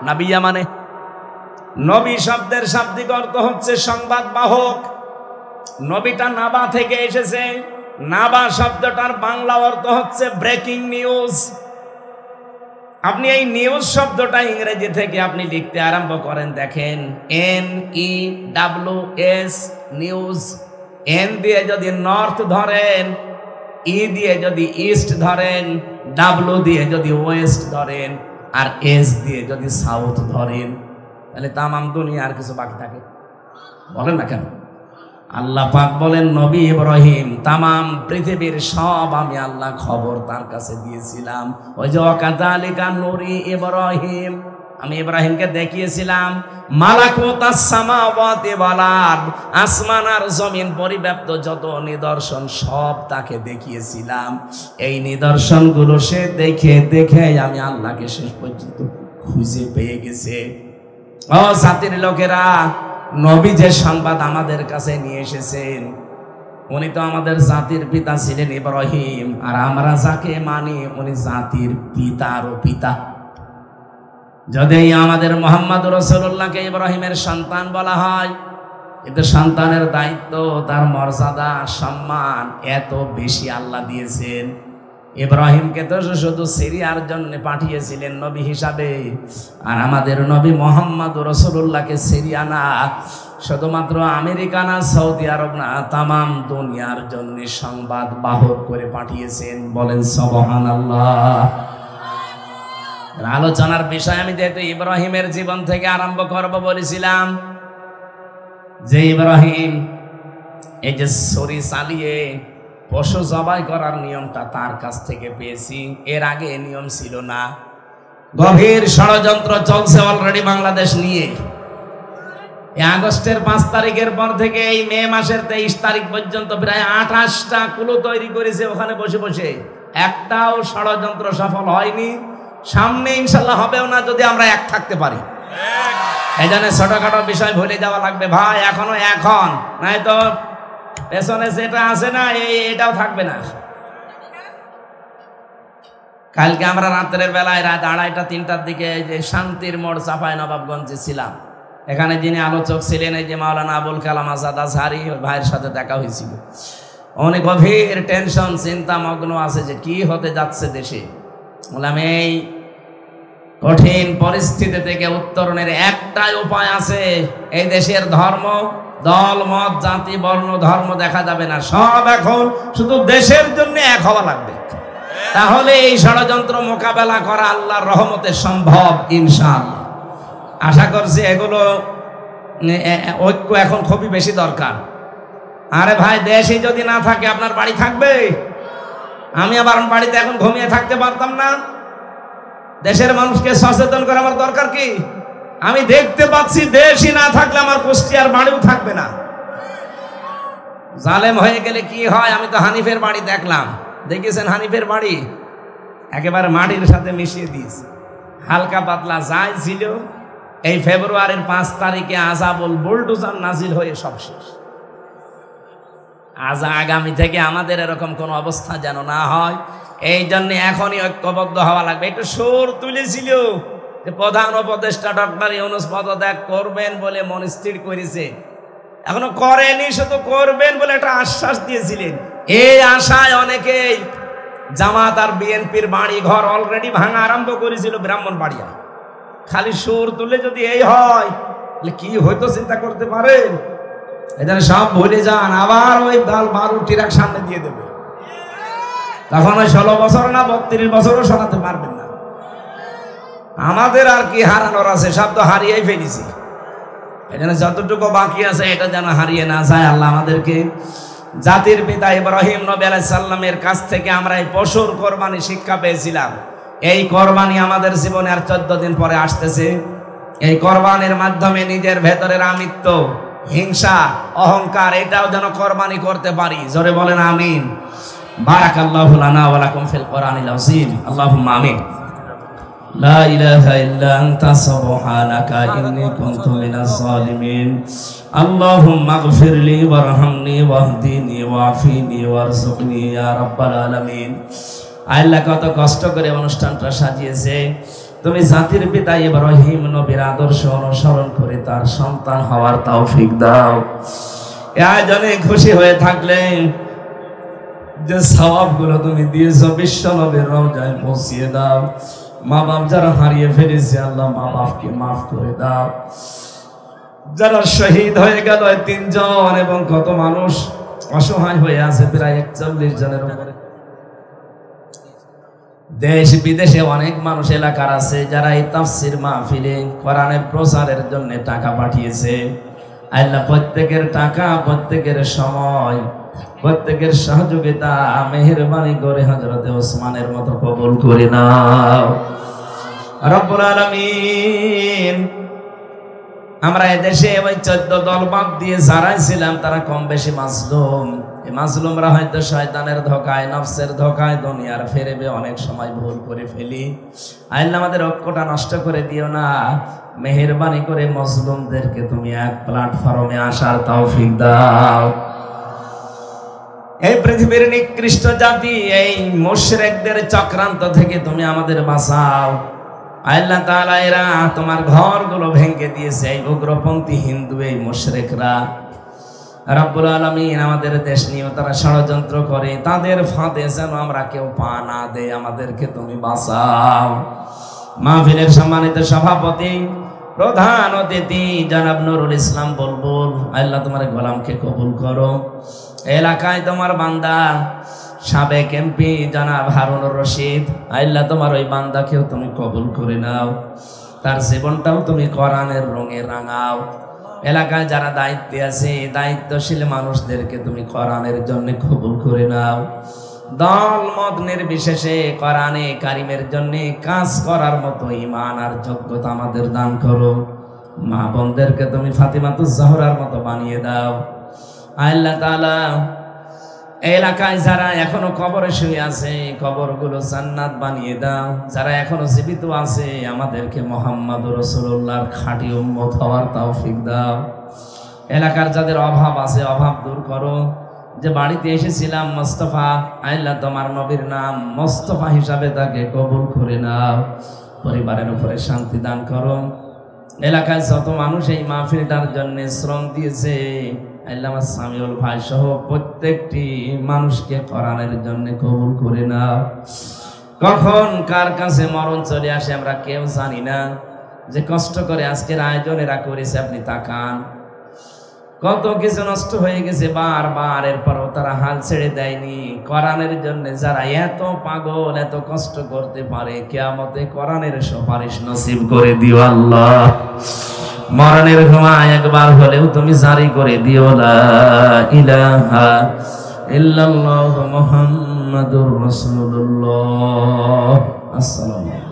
নাবিয়া মানে নবী শব্দের শাব্দিক অর্থ হচ্ছে সংবাদ বাহক। নবীটা নাবা থেকে এসেছে। নাবা শব্দটার বাংলা অর্থ হচ্ছে ব্রেকিং নিউজ। আপনি এই নিউজ শব্দটা ইংরেজি থেকে আপনি লিখতে আরম্ভ করেন, দেখেন NEWS নিউজ। এন দিয়ে যদি নর্থ ধরেন, ই দিয়ে যদি ইস্ট ধরেন, ডাব্লু দিয়ে যদি ওয়েস্ট ধরেন, আর এস দিয়ে যদি সাউথ ধরেন, তাহলে তামাম দুনিয়া আর কিছু বাকি থাকে? বলেন না কেন? আল্লাহ পাক বলেন, নবী ইব্রাহিম তামাম পৃথিবীর সব আমি আল্লাহ খবর তার কাছে দিয়েছিলাম। ওই যে ওয়াকাযালিকা নুরি ইব্রাহিম, আমি ইব্রাহিমকে দেখিয়েছিলাম মালাকুতাস সামাওয়াতি ওয়াল আরদ, আসমান আর জমিন পরিব্যাপ্ত যত নিদর্শন সব তাকে দেখিয়েছিলাম। এই নিদর্শনগুলো সে দেখে দেখে আমি আল্লাহকে শেষ পর্যন্ত খুঁজে পেয়ে গেছে। ও জাতির লোকেরা, নবী যে সংবাদ আমাদের কাছে নিয়ে এসেছেন, উনি তো আমাদের জাতির পিতা ছিলেন ইব্রাহিম, আর আমরা যাকে মানি উনি জাতির পিতারও পিতা। যদি আমাদের মুহাম্মদ রাসূলুল্লাহকে ইব্রাহিমের সন্তান বলা হয়, কিন্তু সন্তানের দায়িত্ব, তার মর্যাদা, সম্মান এত বেশি আল্লাহ দিয়েছেন। ইব্রাহিমকে তো শুধু সিরিয়ার জন্য পাঠিয়েছিলেন নবী হিসাবে, আর আমাদের নবী মুহাম্মদ রাসূলুল্লাহকে সিরিয়া না, শুধুমাত্র আমেরিকা না, সৌদি আরব না, তামাম দুনিয়ার জন্য সংবাদ বাহক করে পাঠিয়েছেন। বলেন সুবহানাল্লাহ। আলোচনার বিষয় আমি যেহেতু ইব্রাহিমের জীবন থেকে আরম্ভ করব বলেছিলাম, যে ইব্রাহিম এই যে ছুরি চালিয়ে পশু জবাই করার নিয়মটা তার কাছ থেকে পেয়েছি। এর আগে এই নিয়ম ছিল না। গভীর ষড়যন্ত্র চলছে অলরেডি বাংলাদেশ নিয়ে। এই আগস্টের 5 তারিখের পর থেকে এই মে মাসের 23 তারিখ পর্যন্ত প্রায় 28টা কুলো তৈরি করেছে ওখানে বসে বসে। একটাও ষড়যন্ত্র সফল হয়নি, সামনে ইনশাল্লাহ হবেও না, যদি আমরা এক থাকতে পারি। এই জন্য ছোটখাটো বিষয় ভুলে যাওয়া লাগবে ভাই, এখনো এখন, নাই তো পেছনে যেটা আছে না এটাও থাকবে না। কালকে আমরা রাতের বেলায় রাত 2:30-3টার দিকে যে শান্তির মোড় চাঁপাইনবাবগঞ্জে ছিলাম। এখানে যিনি আলোচক ছিলেন এই যে মাওলানা আবুল কালাম আজাদ আজহারি, ওই ভাইয়ের সাথে দেখা হয়েছিল। অনেক গভীর টেনশন, চিন্তা মগ্ন আছে যে কি হতে যাচ্ছে দেশে। বললাম এই কঠিন পরিস্থিতি থেকে উত্তরণের একটাই উপায় আছে। এই দেশের ধর্ম, দল, মত, জাতি, বর্ণ, ধর্ম দেখা যাবে না, সব এখন শুধু দেশের জন্য এক হওয়া লাগবে। তাহলে এই ষড়যন্ত্র মোকাবেলা করা আল্লাহর রহমতে সম্ভব ইনশাআল্লাহ। আশা করছি এগুলো ঐক্য এখন খুবই বেশি দরকার। আরে ভাই, দেশে যদি না থাকে আপনার বাড়ি থাকবে? আমি আবার বাড়িতে এখন ঘুমিয়ে থাকতে পারতাম না? দেশের মানুষকে সচেতন করা আমার দরকার কি? আমি দেখতে পাচ্ছি দেশই না থাকলে আমার কুষ্টিয়ার বাড়িও থাকবে না। জালেম হয়ে গেলে কি হয়? আমি তো হানিফের বাড়ি দেখলাম, দেখেছেন হানিফের বাড়ি একেবারে মাটির সাথে মিশিয়ে দিয়েছে, হালকা পাতলা যাই ছিল। এই ফেব্রুয়ারির 5 তারিখে আযাবুল বুলডোজার নাজিল হয়ে সব শেষ। আজ আগামী থেকে আমাদের এরকম কোনো অবস্থা যেন না হয়, এই জন্য এখনই ঐক্যবদ্ধ হওয়া লাগবে। একটু সুর তুলেছিল যে প্রধান উপদেষ্টা ডক্টর ইউনূস পদত্যাগ করবেন বলে মন স্থির করেছে, এখনো করেনি, শুধু করবেন বলে একটা আশ্বাস দিয়েছিলেন। এই আশায় অনেকেই জামাত আর বিএনপির বাড়ি ঘর অলরেডি ভাঙা আরম্ভ করেছিল ব্রাহ্মণবাড়িয়া। খালি সুর তুলে যদি এই হয় তাহলে কি হয়তো চিন্তা করতে পারেন। এখানে সব ভুলে যান, আবার ওই দাল বারু ট্রাক সামনে দিয়ে দেবে, তখন ওই 16 বছর না 32 বছরও শোনাতে পারবেন না। আমাদের আর কি হারানোর আছে, সব তো হারিয়েই ফেলেছি। এখানে যতটুকু বাকি আছে এটা যেন হারিয়ে না যায়। আল্লাহ আমাদেরকে জাতির পিতা ইব্রাহিম নবী আলাইহিস সালামের কাছ থেকে আমরা এই পশুর কোরবানি শিক্ষা পেয়েছিলাম। এই কোরবানি আমাদের জীবনে আর 14 দিন পরে আসতেছে। এই কোরবানির মাধ্যমে নিজের ভেতরের আমিত্ব, হিংসা, অহংকার এটাও যেন কোরবানি করতে পারি। জোরে বলেন আমিন। বারাকাল্লাহু লানা ওয়া লাকুম ফিল কোরআনিল আযীম। আল্লাহুম্মা আমিন। লা ইলাহা ইল্লা আনতা সুবহানাকা ইন্নী কুনতু মিনাজ জালিমিন। আল্লাহুম্মা ইগফিরলি ওয়ারহামনি ওয়াহদিনি ওয়াফিনি ওয়ারযুকনি ইয়া রাব্বাল আলামিন। আল্লাহ কত কষ্ট করে অনুষ্ঠানটা সাজিয়েছে, তুমি জাতির পিতা ইব্রাহিম নবীর আদর্শ অনুসরণ করে তার সন্তান হওয়ার তৌফিক দাও। এই আয়োজনে খুশি হয়ে থাকলে যে সওয়াবগুলো তুমি দিয়েছো বিশ্ব নবীর রওজায় পৌঁছিয়ে দাও। মা বাপ যারা হারিয়ে ফেলেছে আল্লাহ মা বাপকে মাফ করে দাও। যারা শহীদ হয়ে গেল 3 জন এবং কত মানুষ অসহায় হয়ে আছে প্রায় 41 জনের উপরে। দেশ বিদেশে অনেক মানুষ এলাকার আছে যারা এই তাফসীর মাহফিলে কোরআনের প্রচারের জন্য টাকা পাঠিয়েছে। আল্লাহ প্রত্যেকের টাকা, প্রত্যেকের সময়, প্রত্যেকের সহযোগিতা মেহেরবানি করে হযরতে ওসমানের মতো কবুল করে নাও। রব্বুল আলামিন আমরা এদেশে ওই 14 দল বাদ দিয়ে যারাই ছিলাম তারা কম বেশি মাজলুম। এই মাজলুমরা হয়তো শয়তানের ধোঁকায়, নফসের ধোঁকায় দুনিয়ার ফেরেবে অনেক সময় ভুল করে ফেলি। আল্লাহ আমাদের ঐক্যটা নষ্ট করে দিও না, মেহেরবানি করে মাজলুমদেরকে তুমি এক প্ল্যাটফর্মে আসার তৌফিক দাও। এই পৃথিবীর নিকৃষ্ট জাতি এই মুশরিকদের চক্রান্ত থেকে তুমি আমাদের বাঁচাও। আল্লাহ তাআলা এরা তোমার ঘরগুলো ভেঙে দিয়েছে, এই উগ্রপন্থী হিন্দু, এই মুশরিকরা। রব্বুল আলামিন আমাদের দেশ নিয়ে তারা ষড়যন্ত্র করে, তাদের ফাঁদে যেন আমরা কেউ পা না দেই, আমাদেরকে তুমি বাঁচাও। মাহফিলের সম্মানিত সভাপতি, প্রধান অতিথি জনাব নুরুল ইসলাম বুলবুল, আল্লাহ তোমার গোলামকে কবুল করো। এলাকায় তোমার বান্দা সাবেক এমপি জনাব হারুনুর রশিদ, আল্লাহ তোমার ওই বান্দাকেও তুমি কবুল করে নাও, তার জীবনটাও তুমি কোরআনের রঙে রাঙাও। এলাকায় যারা দায়িত্বে আছে, দায়িত্বশীল মানুষদেরকে তুমি কোরআনের জন্য কবুল করে নাও। দল মত নির্বিশেষে কোরআনে কারিমের জন্য কাজ করার মতো ঈমান আর যোগ্যতা আমাদের দান করো। মা বোনদেরকে তুমি ফাতিমাতুজ জাহরার মতো বানিয়ে দাও। আল্লাহ তাআলা এলাকায় যারা এখনো কবরে শুয়ে আছে, কবরগুলো জান্নাত বানিয়ে দাও। যারা এখনো জীবিত আছে, আমাদেরকে মুহাম্মদুর রাসূলুল্লাহর খাঁটি উম্মত হওয়ার তৌফিক দাও। এলাকার যাদের অভাব আছে, অভাব দূর করো। যে বাড়িতে এসেছিলাম মোস্তফা, আল্লাহ তোমার নবীর নাম মোস্তফা হিসাবে তাকে কবুল করে নাও। পরিবারের উপরে শান্তি দান করো। এলাকায় যত মানুষ এই মাহফিলটার জন্য শ্রম দিয়েছে, আল্লাহ আমার সামিউল ভাই সহ প্রত্যেকটি মানুষকে কোরআনের জন্য কবুল করে নাও। কখন কার কাছে মরণ চলে আসে আমরা কেউ জানি না। যে কষ্ট করে আজকের আয়োজন এরা করেছে, আপনি তাকান, কত কিছু নষ্ট হয়ে গেছে বারবার, এরপরও তারা হাল ছেড়ে দেয়নি কোরআনের জন্য। যারা এত পাগল, এত কষ্ট করতে পারে, কিয়ামতে কোরআনের সুপারিশ নসিব করে দিও আল্লাহ। মরণের ঘুমায় একবার হলেও তুমি জারি করে দিও লা ইলাহা ইল্লাল্লাহু মুহাম্মাদুর রাসূলুল্লাহ। আসসালামু আলাইকুম।